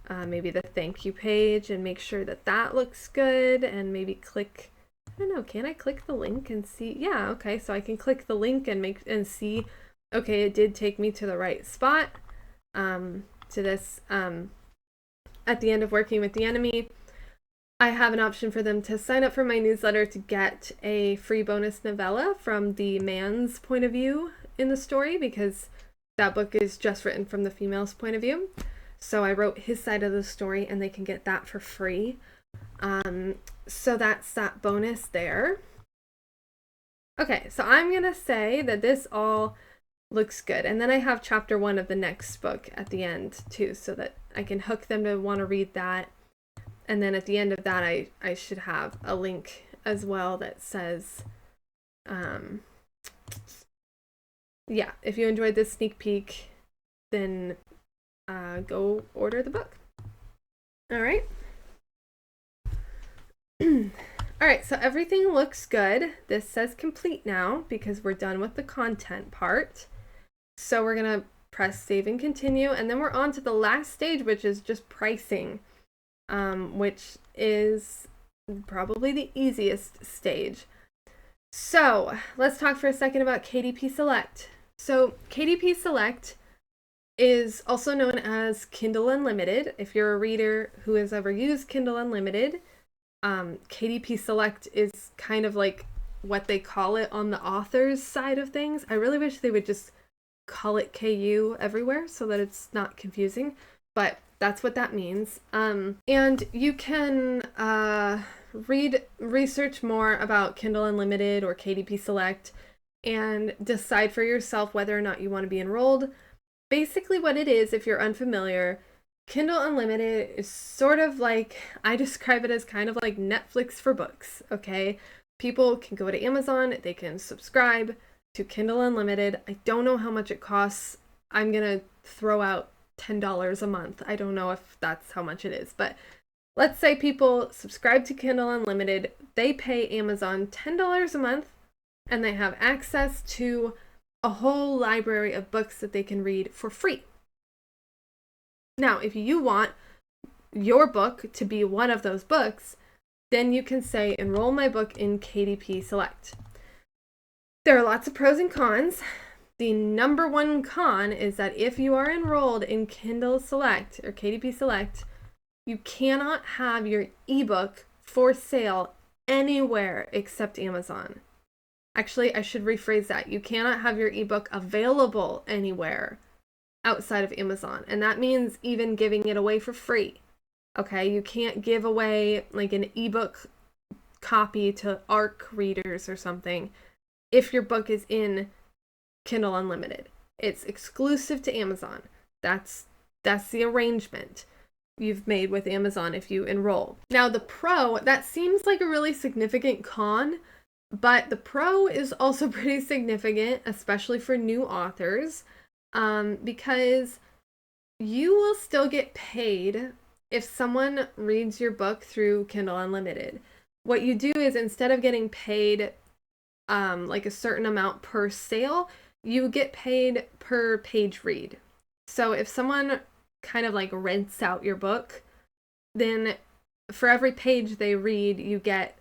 maybe the thank you page and make sure that that looks good, and maybe click, I don't know, can I click the link and see? Yeah, okay, so I can click the link and see, okay, it did take me to the right spot, to this at the end of Working with the Enemy. I have an option for them to sign up for my newsletter to get a free bonus novella from the man's point of view in the story, because that book is just written from the female's point of view. So I wrote his side of the story and they can get that for free. So that's that bonus there. Okay, so I'm gonna say that this all looks good. And then I have chapter 1 of the next book at the end too, so that I can hook them to want to read that. And then at the end of that, I should have a link as well that says, yeah, if you enjoyed this sneak peek, then go order the book. All right. All right, so everything looks good. This says complete now because we're done with the content part. So we're going to press save and continue, and then we're on to the last stage, which is just pricing, which is probably the easiest stage. So let's talk for a second about KDP Select. So KDP Select is also known as Kindle Unlimited. If you're a reader who has ever used Kindle Unlimited, KDP Select is kind of like what they call it on the author's side of things. I really wish they would just call it KU everywhere so that it's not confusing, but that's what that means. And you can research more about Kindle Unlimited or KDP Select and decide for yourself whether or not you want to be enrolled. Basically what it is, if you're unfamiliar, Kindle Unlimited is sort of like, I describe it as kind of like Netflix for books, okay? People can go to Amazon, they can subscribe to Kindle Unlimited. I don't know how much it costs. I'm gonna throw out $10 a month. I don't know if that's how much it is, but let's say people subscribe to Kindle Unlimited, they pay Amazon $10 a month, and they have access to a whole library of books that they can read for free. Now, if you want your book to be one of those books, then you can say, enroll my book in KDP Select. There are lots of pros and cons. The number one con is that if you are enrolled in Kindle Select or KDP Select, you cannot have your ebook for sale anywhere except Amazon. Actually, I should rephrase that. You cannot have your ebook available anywhere outside of Amazon. And that means even giving it away for free. Okay, you can't give away like an ebook copy to ARC readers or something if your book is in Kindle Unlimited. It's exclusive to Amazon. That's the arrangement you've made with Amazon if you enroll. Now the pro, that seems like a really significant con, but the pro is also pretty significant, especially for new authors, because you will still get paid if someone reads your book through Kindle Unlimited. What you do is, instead of getting paid like a certain amount per sale, you get paid per page read. So if someone kind of like rents out your book, then for every page they read, you get,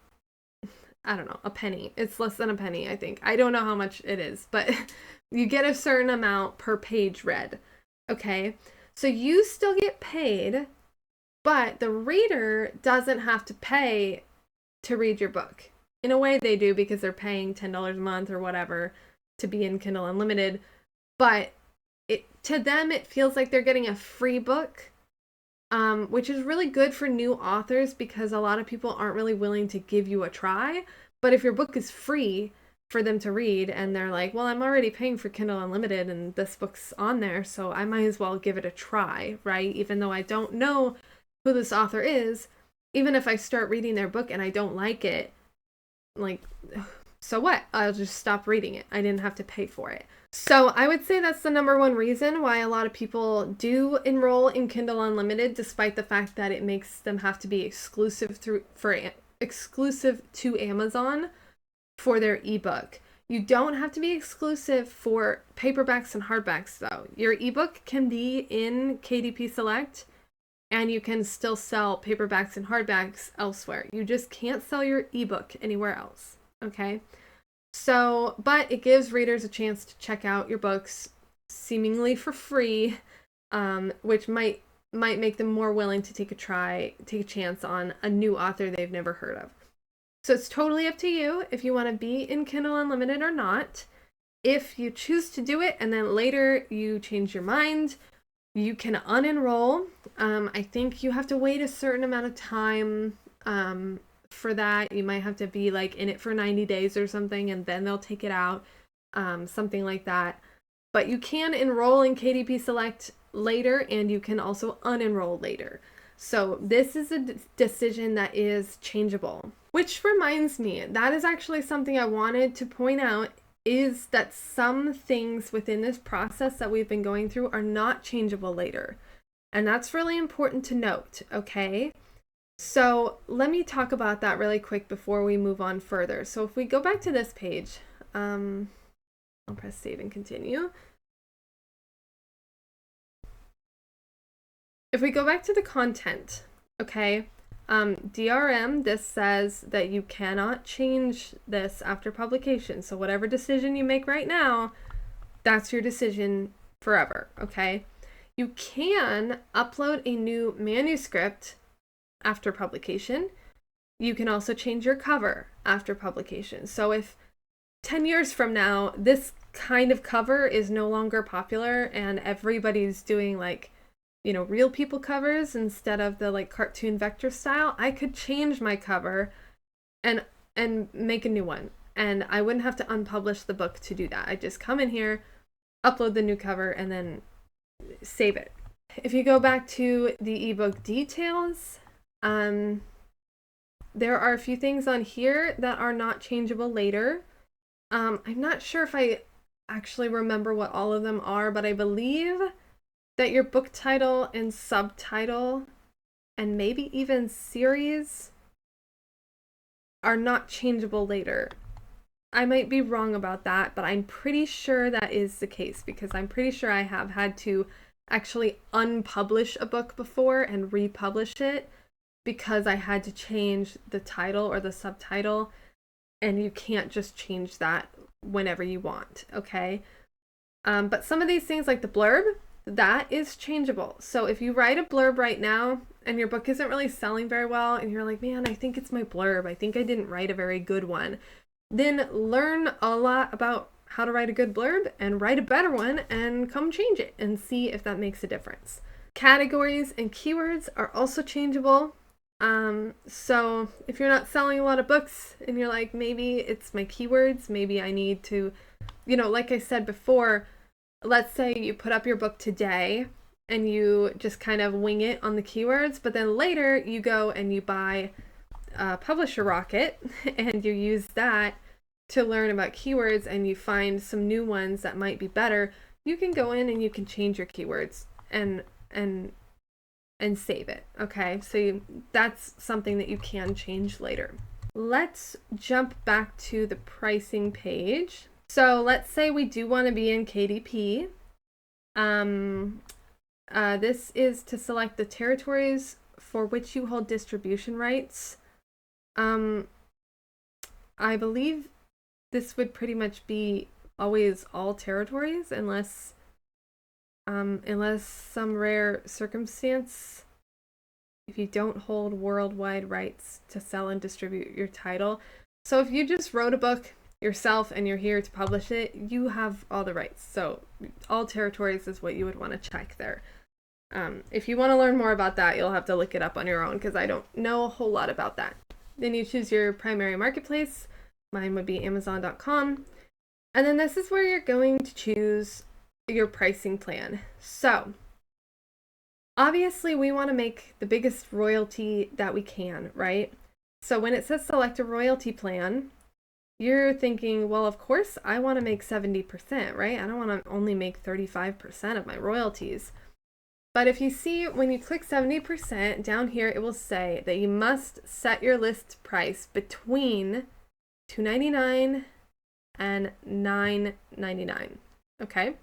I don't know, a penny. It's less than a penny, I think. I don't know how much it is, but you get a certain amount per page read. Okay, so you still get paid, but the reader doesn't have to pay to read your book. In a way they do, because they're paying $10 a month or whatever to be in Kindle Unlimited, but to them it feels like they're getting a free book, which is really good for new authors because a lot of people aren't really willing to give you a try. But if your book is free for them to read and they're like, well, I'm already paying for Kindle Unlimited and this book's on there, so I might as well give it a try, right? Even though I don't know who this author is, even if I start reading their book and I don't like it, like, so what? I'll just stop reading it. I didn't have to pay for it. So I would say that's the number one reason why a lot of people do enroll in Kindle Unlimited, despite the fact that it makes them have to be exclusive to Amazon for their ebook. You don't have to be exclusive for paperbacks and hardbacks, though. Your ebook can be in KDP Select, and you can still sell paperbacks and hardbacks elsewhere. You just can't sell your ebook anywhere else, okay? So, but it gives readers a chance to check out your books seemingly for free, which might make them more willing to take a chance on a new author they've never heard of. So it's totally up to you if you want to be in Kindle Unlimited or not. If you choose to do it and then later you change your mind, you can unenroll. I think you have to wait a certain amount of time for that. You might have to be like in it for 90 days or something, and then they'll take it out, something like that. But you can enroll in KDP Select later, and you can also unenroll later. So this is a decision that is changeable. Which reminds me, that is actually something I wanted to point out, is that some things within this process that we've been going through are not changeable later. And that's really important to note, okay? So let me talk about that really quick before we move on further. So if we go back to this page, I'll press save and continue. If we go back to the content, okay, DRM, this says that you cannot change this after publication. So whatever decision you make right now, that's your decision forever, okay? You can upload a new manuscript after publication. You can also change your cover after publication. So if 10 years from now, this kind of cover is no longer popular and everybody's doing like, real people covers instead of the like cartoon vector style, I could change my cover and make a new one. And I wouldn't have to unpublish the book to do that. I just come in here, upload the new cover, and then save it. If you go back to the ebook details, there are a few things on here that are not changeable later. I'm not sure if I actually remember what all of them are, but I believe that your book title and subtitle and maybe even series are not changeable later. I might be wrong about that, but I'm pretty sure that is the case because I'm pretty sure I have had to actually unpublish a book before and republish it because I had to change the title or the subtitle, and you can't just change that whenever you want, okay? But some of these things like the blurb, that is changeable. So if you write a blurb right now and your book isn't really selling very well and you're like, man, I think it's my blurb, I think I didn't write a very good one, then learn a lot about how to write a good blurb and write a better one and come change it and see if that makes a difference. Categories and keywords are also changeable. So if you're not selling a lot of books and you're like, maybe it's my keywords, maybe I need to, like I said before, let's say you put up your book today and you just kind of wing it on the keywords, but then later you go and you buy Publisher Rocket and you use that to learn about keywords and you find some new ones that might be better. You can go in and you can change your keywords and save it. Okay, so that's something that you can change later. Let's jump back to the pricing page. So let's say we do want to be in KDP. This is to select the territories for which you hold distribution rights. I believe this would pretty much be always all territories unless some rare circumstance, if you don't hold worldwide rights to sell and distribute your title. So if you just wrote a book yourself and you're here to publish it, you have all the rights. So all territories is what you would want to check there. If you want to learn more about that, you'll have to look it up on your own because I don't know a whole lot about that. Then you choose your primary marketplace. Mine would be Amazon.com. And then this is where you're going to choose your pricing plan. So obviously we want to make the biggest royalty that we can, right? So when it says select a royalty plan, you're thinking, well, of course I want to make 70%, right? I don't want to only make 35% of my royalties. But if you see, when you click 70% down here, it will say that you must set your list price between $2.99 and $9.99. Okay?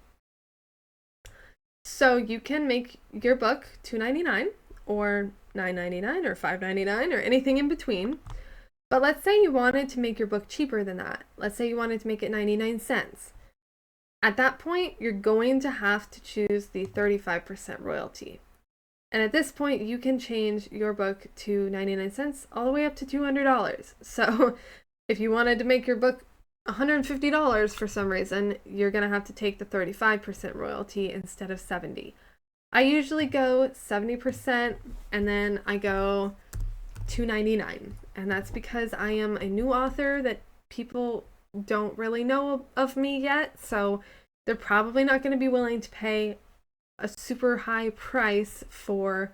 So you can make your book $2.99 or $9.99 or $5.99 or anything in between. But let's say you wanted to make your book cheaper than that. Let's say you wanted to make it 99 cents. At that point, you're going to have to choose the 35% royalty. And at this point, you can change your book to 99 cents all the way up to $200. So if you wanted to make your book $150 for some reason, you're going to have to take the 35% royalty instead of 70. I usually go 70% and then I go $2.99. And that's because I am a new author that people don't really know of me yet, so they're probably not going to be willing to pay a super high price for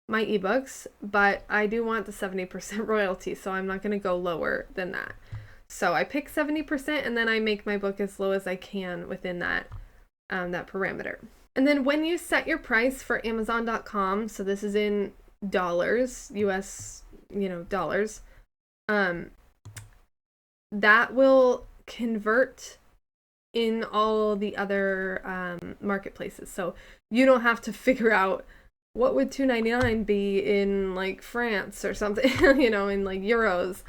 my ebooks, but I do want the 70% royalty, so I'm not going to go lower than that. So I pick 70% and then I make my book as low as I can within that parameter. And then when you set your price for Amazon.com, so this is in dollars, US, dollars, that will convert in all the other marketplaces. So you don't have to figure out what would $2.99 be in like France or something, in like euros.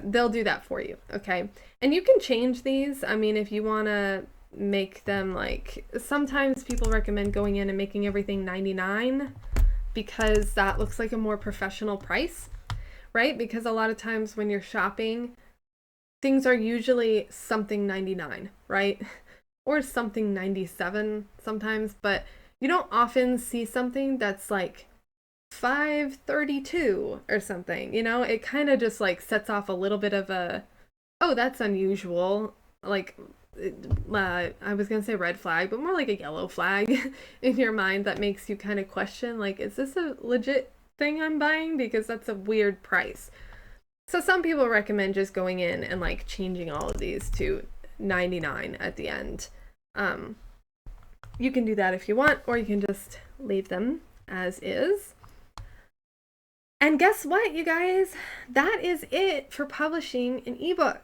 They'll do that for you, okay? And you can change these. I mean, if you want to make them like, sometimes people recommend going in and making everything 99 because that looks like a more professional price. right? Because a lot of times when you're shopping, things are usually something 99, right? Or something 97 sometimes, but you don't often see something that's like 532 or something, you know? It kind of just like sets off a little bit of a, oh, that's unusual. Like, I was gonna say red flag, but more like a yellow flag in your mind that makes you kind of question, like, is this a legit thing I'm buying? Because that's a weird price. So some people recommend just going in and like changing all of these to 99 at the end. You can do that if you want, or you can just leave them as is. And guess what, you guys? That is it for publishing an ebook.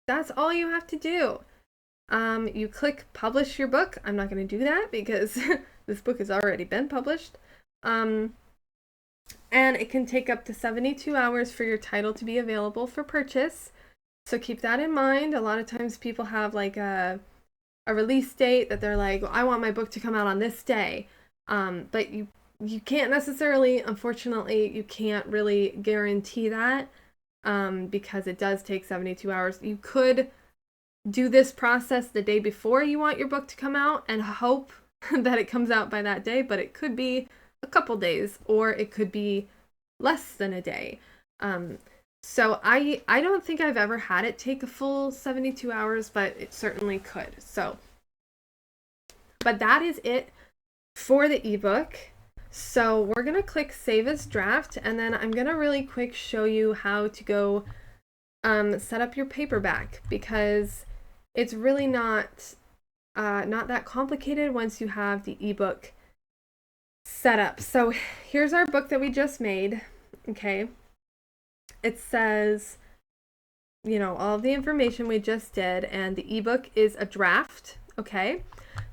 That's all you have to do. You click publish your book. I'm not going to do that because this book has already been published. And it can take up to 72 hours for your title to be available for purchase. So keep that in mind. A lot of times people have like a release date that they're like, well, I want my book to come out on this day. But you can't necessarily, unfortunately, you can't really guarantee that because it does take 72 hours. You could do this process the day before you want your book to come out and hope that it comes out by that day, but it could be a couple days or it could be less than a day. So I don't think I've ever had it take a full 72 hours, but it certainly could. So, but that is it for the ebook. So we're going to click Save as Draft, and then I'm going to really quick show you how to go set up your paperback, because it's really not that complicated once you have the ebook set up. So here's our book that we just made, okay? It says, you know, all of the information we just did, and the ebook is a draft, okay?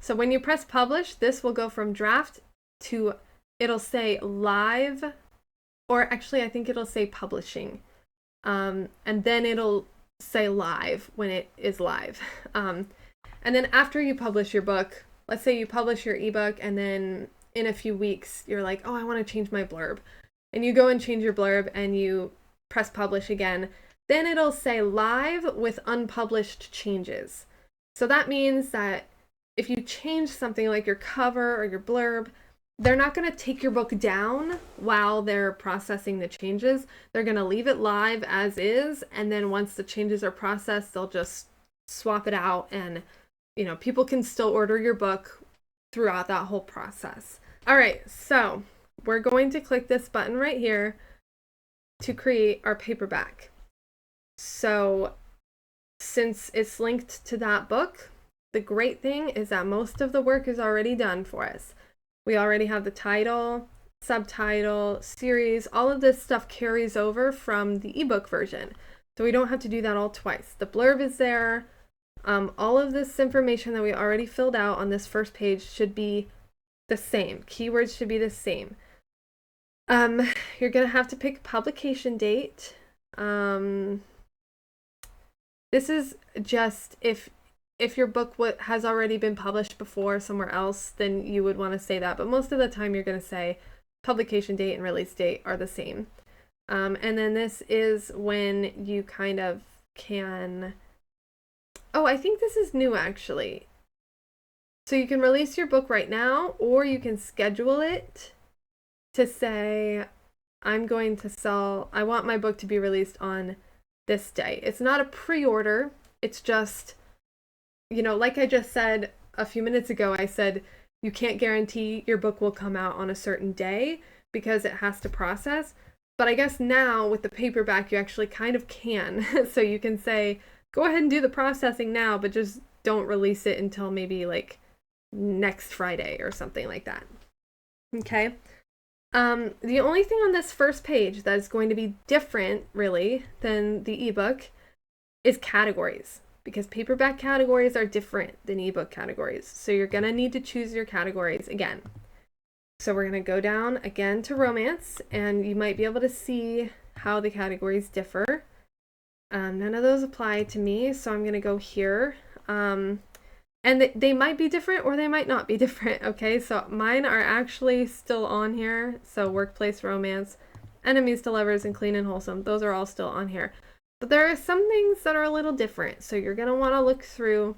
So when you press publish, this will go from draft to, it'll say live, or actually I think it'll say publishing. And then it'll say live when it is live. And then after you publish your book, let's say you publish your ebook and then in a few weeks you're like, oh, I want to change my blurb. And you go and change your blurb and you press publish again. Then it'll say live with unpublished changes. So that means that if you change something like your cover or your blurb, they're not going to take your book down while they're processing the changes. They're going to leave it live as is, and then once the changes are processed, they'll just swap it out, and you know, people can still order your book throughout that whole process. All right, so we're going to click this button right here to create our paperback. So since it's linked to that book, the great thing is that most of the work is already done for us. We already have the title, subtitle, series, all of this stuff carries over from the ebook version. So we don't have to do that all twice. The blurb is there. All of this information that we already filled out on this first page should be the same. Keywords should be the same. You're going to have to pick publication date. This is just if your book has already been published before somewhere else, then you would want to say that. But most of the time you're going to say publication date and release date are the same. And then this is when you kind of can... Oh, I think this is new actually. So you can release your book right now, or you can schedule it to say, I want my book to be released on this day. It's not a pre-order. It's just... You know, like I just said a few minutes ago, I said you can't guarantee your book will come out on a certain day because it has to process. But I guess now with the paperback, you actually kind of can. So you can say, go ahead and do the processing now, but just don't release it until maybe like next Friday or something like that. Okay. The only thing on this first page that is going to be different really than the ebook is categories, because paperback categories are different than ebook categories. So you're going to need to choose your categories again. So we're going to go down again to romance, and you might be able to see how the categories differ. None of those apply to me, so I'm going to go here. And they might be different or they might not be different, okay? So mine are actually still on here. So workplace romance, enemies to lovers, and clean and wholesome. Those are all still on here. But there are some things that are a little different, so you're going to want to look through.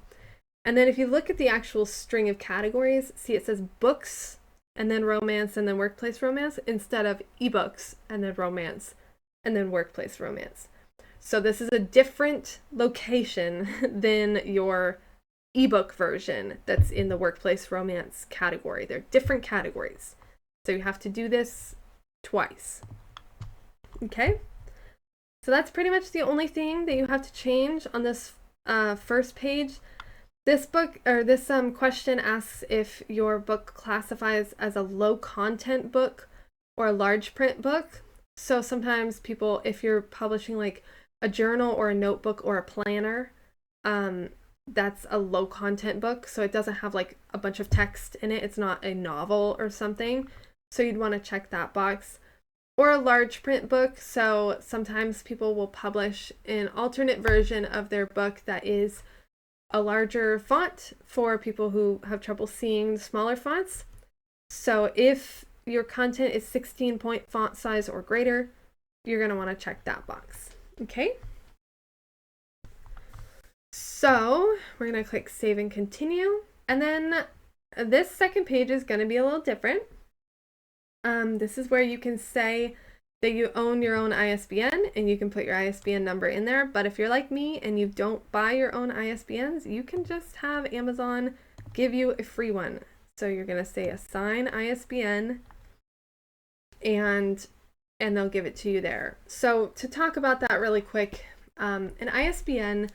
And then if you look at the actual string of categories, see it says books, and then romance, and then workplace romance, instead of ebooks, and then romance, and then workplace romance. So this is a different location than your ebook version that's in the workplace romance category. They're different categories. So you have to do this twice. Okay? So that's pretty much the only thing that you have to change on this first page. This book, or this question asks if your book classifies as a low content book or a large print book. So sometimes people, if you're publishing like a journal or a notebook or a planner, that's a low content book. So it doesn't have like a bunch of text in it. It's not a novel or something. So you'd want to check that box. Or a large print book. So sometimes people will publish an alternate version of their book that is a larger font for people who have trouble seeing smaller fonts. So if your content is 16-point font size or greater, you're going to want to check that box. Okay? So we're going to click Save and Continue. And then this second page is going to be a little different. This is where you can say that you own your own ISBN, and you can put your ISBN number in there. But if you're like me and you don't buy your own ISBNs, you can just have Amazon give you a free one. So you're going to say assign ISBN, and they'll give it to you there. So to talk about that really quick, an ISBN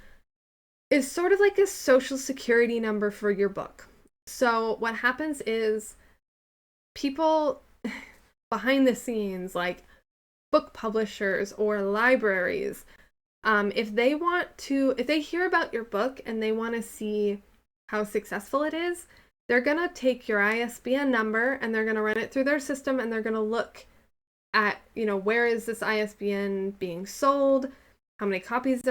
is sort of like a social security number for your book. So what happens is people behind the scenes, like book publishers or libraries, if they hear about your book and they want to see how successful it is, they're going to take your ISBN number and they're going to run it through their system, and they're going to look at, where is this ISBN being sold? How many copies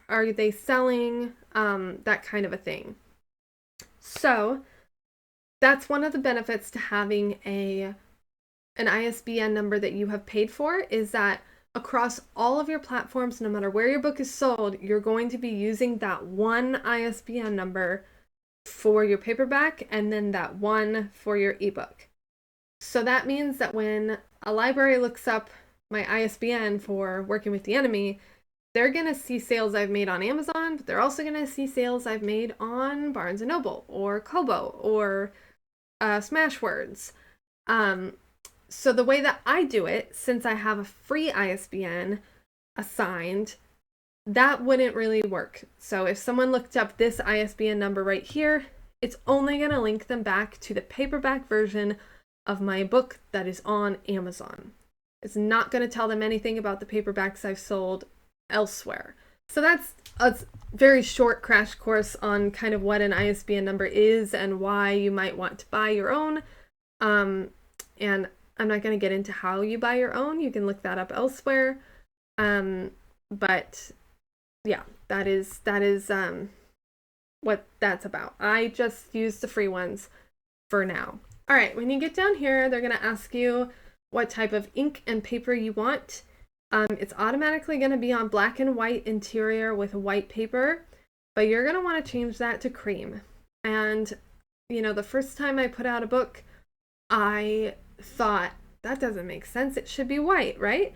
are they selling? That kind of a thing. So that's one of the benefits to having an ISBN number that you have paid for, is that across all of your platforms, no matter where your book is sold, you're going to be using that one ISBN number for your paperback and then that one for your ebook. So that means that when a library looks up my ISBN for Working with the Enemy, they're going to see sales I've made on Amazon, but they're also going to see sales I've made on Barnes & Noble or Kobo or Smashwords. So the way that I do it, since I have a free ISBN assigned, that wouldn't really work. So if someone looked up this ISBN number right here, it's only going to link them back to the paperback version of my book that is on Amazon. It's not going to tell them anything about the paperbacks I've sold elsewhere. So that's a very short crash course on kind of what an ISBN number is and why you might want to buy your own. And I'm not going to get into how you buy your own. You can look that up elsewhere. But yeah, that is what that's about. I just use the free ones for now. All right, when you get down here, they're going to ask you what type of ink and paper you want. It's automatically going to be on black and white interior with white paper, but you're going to want to change that to cream. And, the first time I put out a book, I thought, that doesn't make sense. It should be white, right?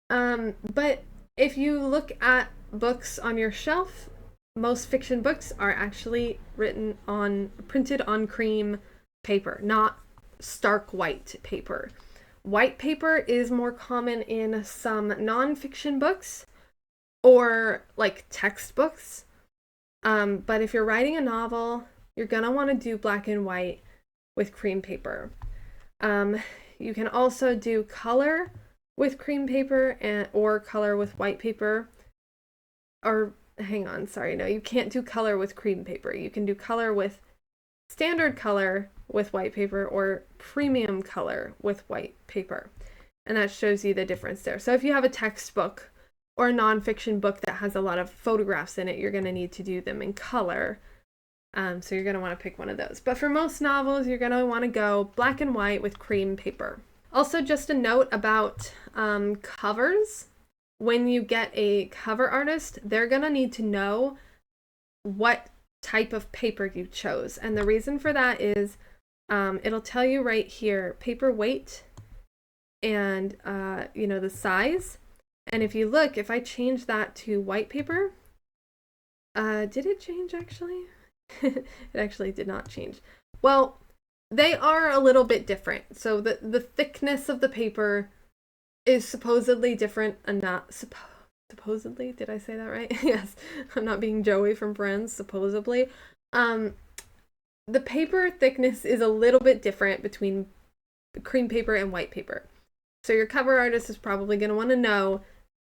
But if you look at books on your shelf, most fiction books are actually printed on cream paper, not stark white paper. White paper is more common in some nonfiction books or like textbooks. But if you're writing a novel, you're gonna want to do black and white with cream paper. You can also do color with cream paper or color with white paper. Or hang on, sorry, no, you can't do color with cream paper. You can do color with standard color with white paper or premium color with white paper. And that shows you the difference there. So if you have a textbook or a nonfiction book that has a lot of photographs in it, you're going to need to do them in color. So you're going to want to pick one of those. But for most novels, you're going to want to go black and white with cream paper. Also, just a note about covers. When you get a cover artist, they're gonna need to know what type of paper you chose. And the reason for that is it'll tell you right here, paper weight and, you know, the size. And if you look, if I change that to white paper, did it change actually? It actually did not change. Well, they are a little bit different. So the thickness of the paper is supposedly different enough. Supposedly, did I say that right? Yes, I'm not being Joey from Friends. Supposedly, the paper thickness is a little bit different between cream paper and white paper. So your cover artist is probably going to want to know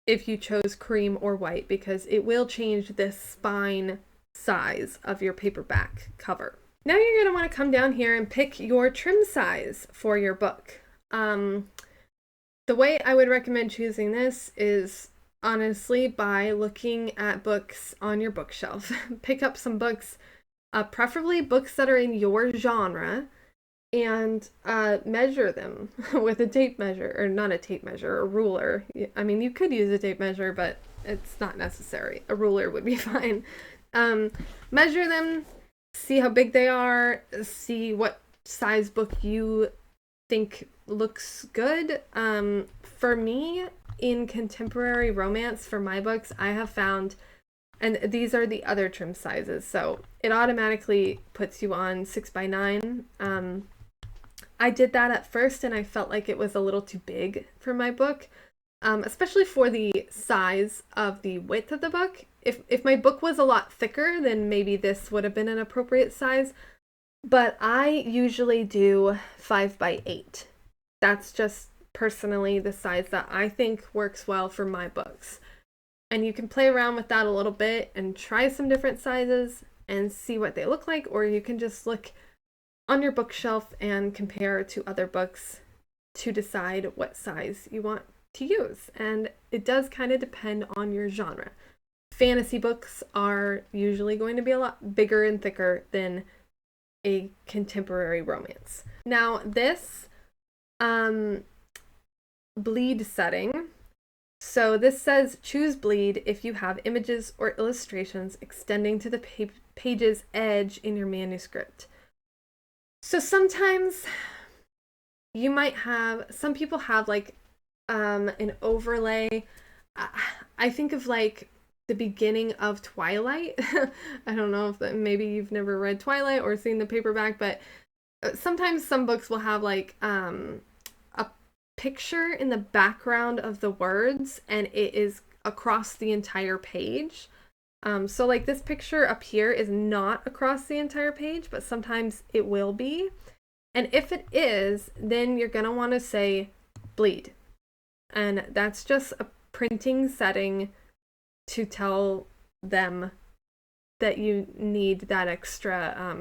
if you chose cream or white, because it will change the spine size of your paperback cover. Now you're going to want to come down here and pick your trim size for your book. The way I would recommend choosing this is honestly by looking at books on your bookshelf. Pick up some books, preferably books that are in your genre, and measure them with a tape measure, or not a tape measure, a ruler. I mean, you could use a tape measure, but it's not necessary. A ruler would be fine. Measure them, see how big they are, see what size book you think looks good. For me, in contemporary romance, for my books, I have found, and these are the other trim sizes, so it automatically puts you on 6x9. I did that at first and I felt like it was a little too big for my book, especially for the size of the width of the book. If my book was a lot thicker, then maybe this would have been an appropriate size, but I usually do 5x8. That's just personally the size that I think works well for my books. And you can play around with that a little bit and try some different sizes and see what they look like, or you can just look on your bookshelf and compare to other books to decide what size you want to use. And it does kind of depend on your genre. Fantasy books are usually going to be a lot bigger and thicker than a contemporary romance. Now this bleed setting. So this says choose bleed if you have images or illustrations extending to the page's edge in your manuscript. So sometimes you might have, some people have like an overlay. I think of like the beginning of Twilight. I don't know if maybe you've never read Twilight or seen the paperback, but sometimes some books will have like a picture in the background of the words, and it is across the entire page. So like this picture up here is not across the entire page, but sometimes it will be. And if it is, then you're gonna want to say bleed. And that's just a printing setting to tell them that you need that extra,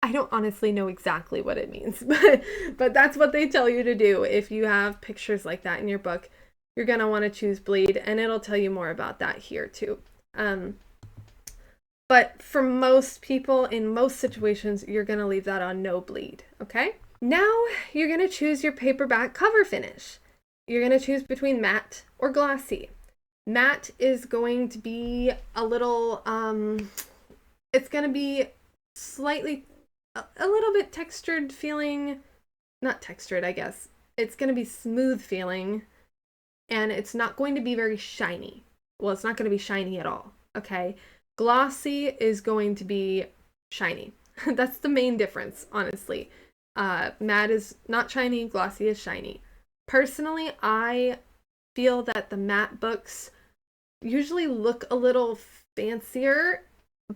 I don't honestly know exactly what it means, but that's what they tell you to do. If you have pictures like that in your book, you're gonna want to choose bleed, and it'll tell you more about that here too. But for most people, in most situations, you're gonna leave that on no bleed, okay? Now you're gonna choose your paperback cover finish. You're gonna choose between matte or glossy. Matte is going to be a little, it's gonna be slightly, a little bit textured feeling, not textured, I guess. It's gonna be smooth feeling, and it's not going to be very shiny. Well, it's not going to be shiny at all, okay? Glossy is going to be shiny. That's the main difference, honestly. Matte is not shiny, glossy is shiny. Personally, I feel that the matte books usually look a little fancier,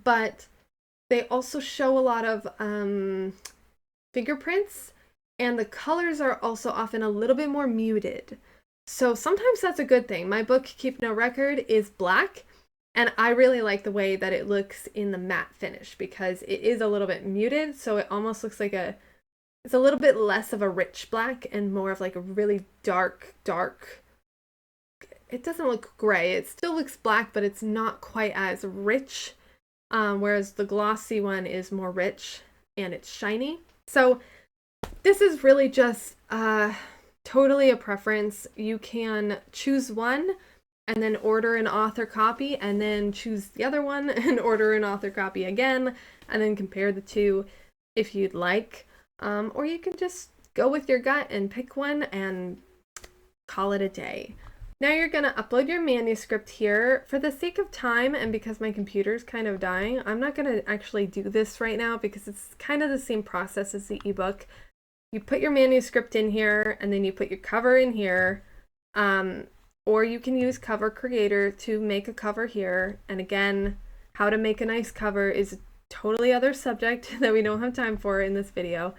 but they also show a lot of fingerprints, and the colors are also often a little bit more muted. So sometimes that's a good thing. My book, Keep No Record, is black, and I really like the way that it looks in the matte finish because it is a little bit muted, so it almost looks like it's a little bit less of a rich black and more of like a really dark, it doesn't look gray. It still looks black, but it's not quite as rich, whereas the glossy one is more rich and it's shiny. So this is really just totally a preference. You can choose one and then order an author copy, and then choose the other one and order an author copy again, and then compare the two if you'd like. Or you can just go with your gut and pick one and call it a day. Now you're going to upload your manuscript here. For the sake of time and because my computer's kind of dying, I'm not going to actually do this right now because it's kind of the same process as the ebook. You put your manuscript in here and then you put your cover in here. Or you can use Cover Creator to make a cover here. And again, how to make a nice cover is a totally other subject that we don't have time for in this video.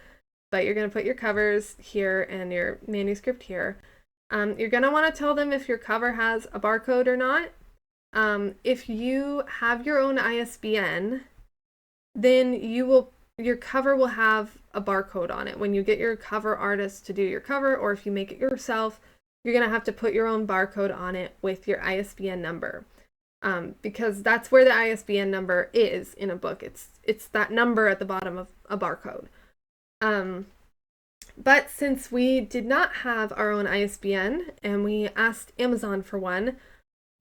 But you're going to put your covers here and your manuscript here. You're going to want to tell them if your cover has a barcode or not. If you have your own ISBN, then your cover will have a barcode on it. When you get your cover artist to do your cover, or if you make it yourself, you're going to have to put your own barcode on it with your ISBN number. Because that's where the ISBN number is in a book. It's that number at the bottom of a barcode. But since we did not have our own ISBN and we asked Amazon for one,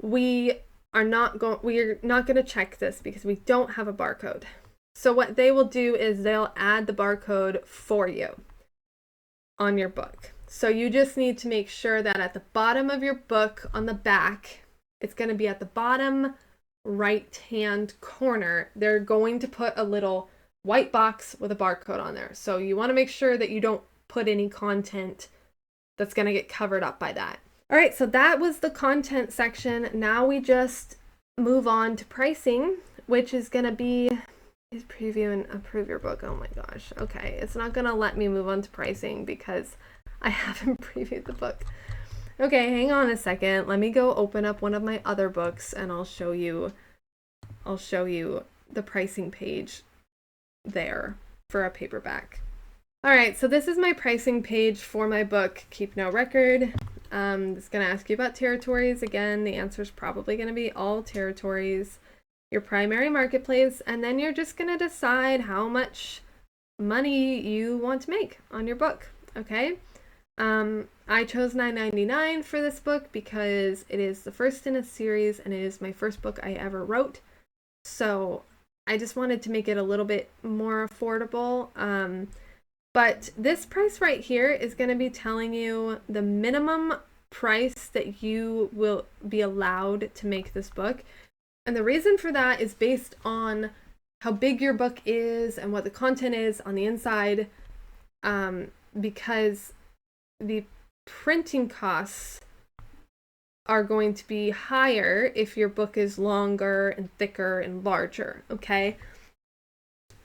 we're not going to check this because we don't have a barcode. So what they will do is they'll add the barcode for you on your book. So you just need to make sure that at the bottom of your book on the back, it's going to be at the bottom right-hand corner. They're going to put a little white box with a barcode on there. So you want to make sure that you don't put any content that's going to get covered up by that. All right, so that was the content section. Now we just move on to pricing, which is going to be preview and approve your book. Oh my gosh. Okay, it's not going to let me move on to pricing because I haven't previewed the book. Okay, hang on a second. Let me go open up one of my other books and I'll show you the pricing page there for a paperback. All right, so this is my pricing page for my book, Keep No Record. It's going to ask you about territories. Again, the answer is probably going to be all territories, your primary marketplace, and then you're just going to decide how much money you want to make on your book, okay? I chose $9.99 for this book because it is the first in a series and it is my first book I ever wrote. So I just wanted to make it a little bit more affordable. But this price right here is going to be telling you the minimum price that you will be allowed to make this book. And the reason for that is based on how big your book is and what the content is on the inside, because the printing costs are going to be higher if your book is longer and thicker and larger, okay?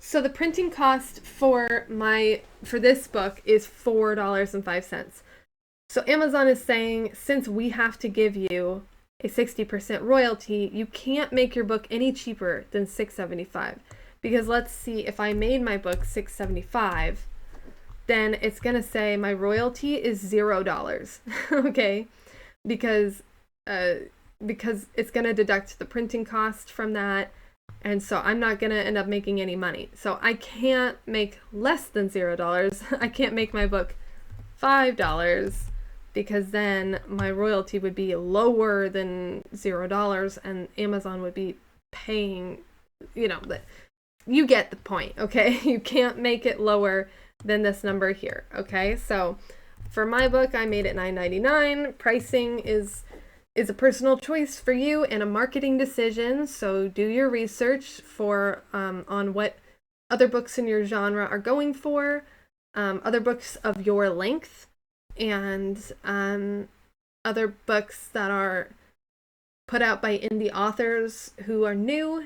So the printing cost for this book is $4.05. So Amazon is saying, since we have to give you a 60% royalty, you can't make your book any cheaper than $6.75. Because let's see, if I made my book $6.75, then it's going to say my royalty is $0, okay? Because it's going to deduct the printing cost from that, and so I'm not going to end up making any money. So I can't make less than $0. I can't make my book $5 because then my royalty would be lower than $0 and Amazon would be paying, you get the point, okay? You can't make it lower than this number here, okay? So for my book, I made it $9.99. Pricing is a personal choice for you and a marketing decision, so do your research for on what other books in your genre are going for, other books of your length, and other books that are put out by indie authors who are new,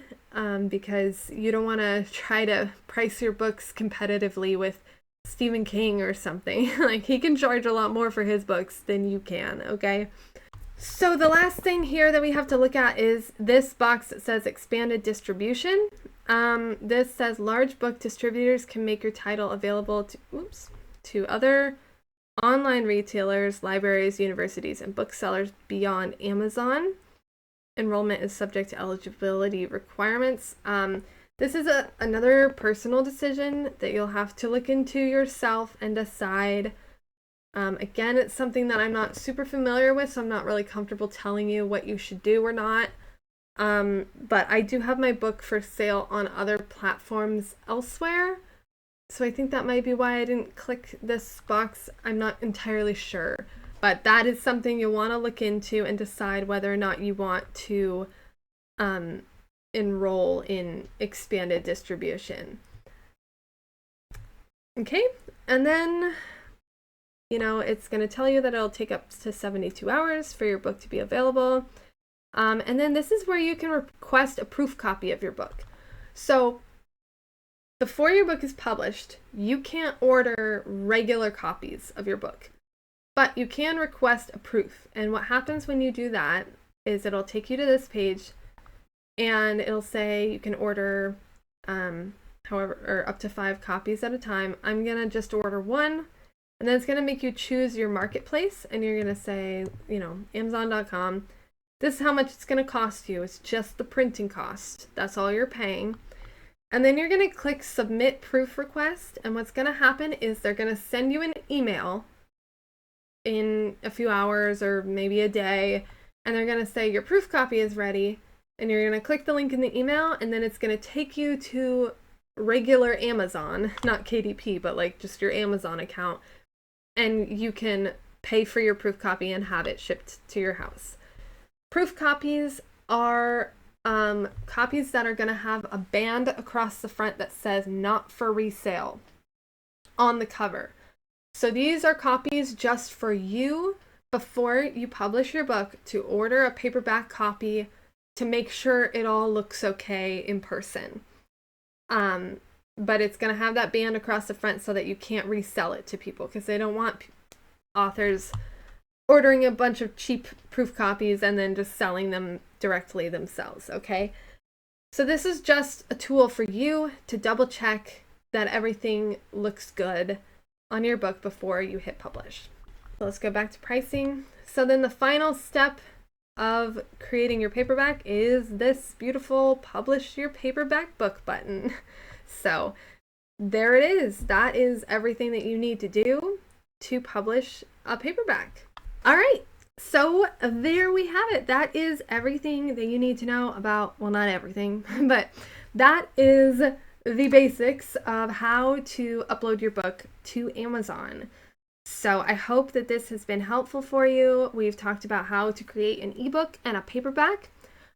because you don't want to try to price your books competitively with Stephen King or something. Like, he can charge a lot more for his books than you can, okay? So the last thing here that we have to look at is this box that says expanded distribution. This says large book distributors can make your title available to other online retailers, libraries, universities, and booksellers beyond Amazon. Enrollment is subject to eligibility requirements. This is another personal decision that you'll have to look into yourself and decide Again, it's something that I'm not super familiar with, so I'm not really comfortable telling you what you should do or not. But I do have my book for sale on other platforms elsewhere. So I think that might be why I didn't click this box. I'm not entirely sure. But that is something you'll want to look into and decide whether or not you want to enroll in expanded distribution. Okay, and then, it's going to tell you that it'll take up to 72 hours for your book to be available. And then this is where you can request a proof copy of your book. So before your book is published, you can't order regular copies of your book, but you can request a proof. And what happens when you do that is it'll take you to this page and it'll say you can order up to 5 copies at a time. I'm going to just order 1. And then it's going to make you choose your marketplace, and you're going to say, Amazon.com. This is how much it's going to cost you. It's just the printing cost. That's all you're paying. And then you're going to click Submit Proof Request. And what's going to happen is they're going to send you an email in a few hours or maybe a day. And they're going to say your proof copy is ready. And you're going to click the link in the email. And then it's going to take you to regular Amazon, not KDP, but like just your Amazon account. And you can pay for your proof copy and have it shipped to your house. Proof copies are copies that are going to have a band across the front that says "not for resale" on the cover. So these are copies just for you before you publish your book, to order a paperback copy to make sure it all looks okay in person. But it's going to have that band across the front so that you can't resell it to people, because they don't want authors ordering a bunch of cheap proof copies and then just selling them directly themselves, okay? So this is just a tool for you to double check that everything looks good on your book before you hit publish. So let's go back to pricing. So then the final step of creating your paperback is this beautiful Publish Your Paperback Book button. So there it is. That is everything that you need to do to publish a paperback. All right, so there we have it. That is everything that you need to know about, well, not everything, but that is the basics of how to upload your book to Amazon. So I hope that this has been helpful for you. We've talked about how to create an ebook and a paperback.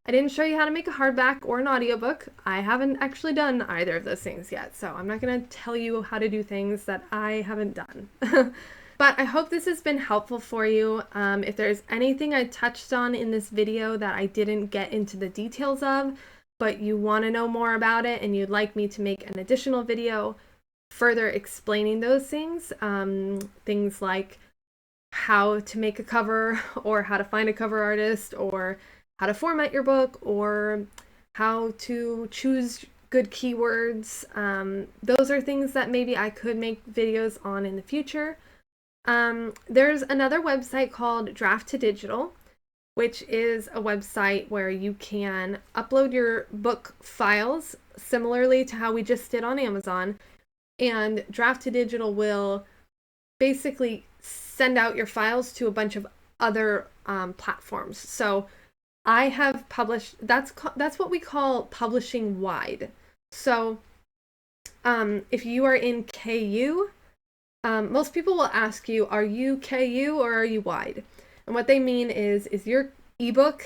I didn't show you how to make a hardback or an audiobook. I haven't actually done either of those things yet, so I'm not going to tell you how to do things that I haven't done. But I hope this has been helpful for you. If there's anything I touched on in this video that I didn't get into the details of, but you want to know more about it and you'd like me to make an additional video further explaining those things, things like how to make a cover, or how to find a cover artist, or how to format your book, or how to choose good keywords. Those are things that maybe I could make videos on in the future. There's another website called Draft to Digital, which is a website where you can upload your book files similarly to how we just did on Amazon, and Draft to Digital will basically send out your files to a bunch of other platforms. So I have published, that's what we call publishing wide. So if you are in KU, most people will ask you, are you KU or are you wide? And what they mean is your ebook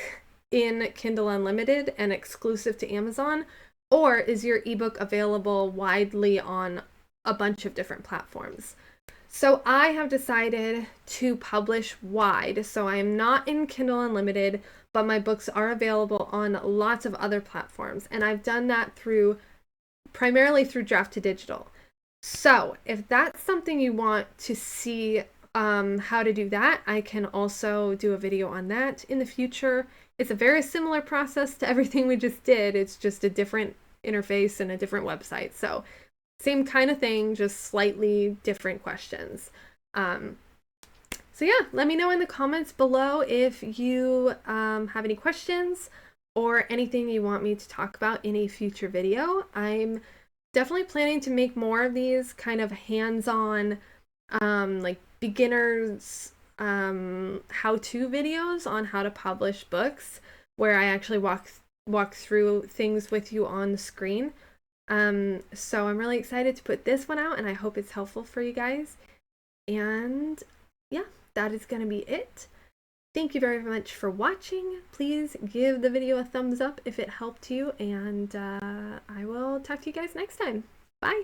in Kindle Unlimited and exclusive to Amazon, or is your ebook available widely on a bunch of different platforms? So I have decided to publish wide. So I am not in Kindle Unlimited, but my books are available on lots of other platforms. And I've done that primarily through Draft to Digital. So if that's something you want to see how to do that, I can also do a video on that in the future. It's a very similar process to everything we just did. It's just a different interface and a different website. So same kind of thing, just slightly different questions. So yeah, let me know in the comments below if you have any questions or anything you want me to talk about in a future video. I'm definitely planning to make more of these kind of hands-on, like beginners how-to videos on how to publish books, where I actually walk through things with you on the screen. So I'm really excited to put this one out, and I hope it's helpful for you guys. And yeah, that is going to be it. Thank you very much for watching. Please give the video a thumbs up if it helped you, and I will talk to you guys next time. Bye!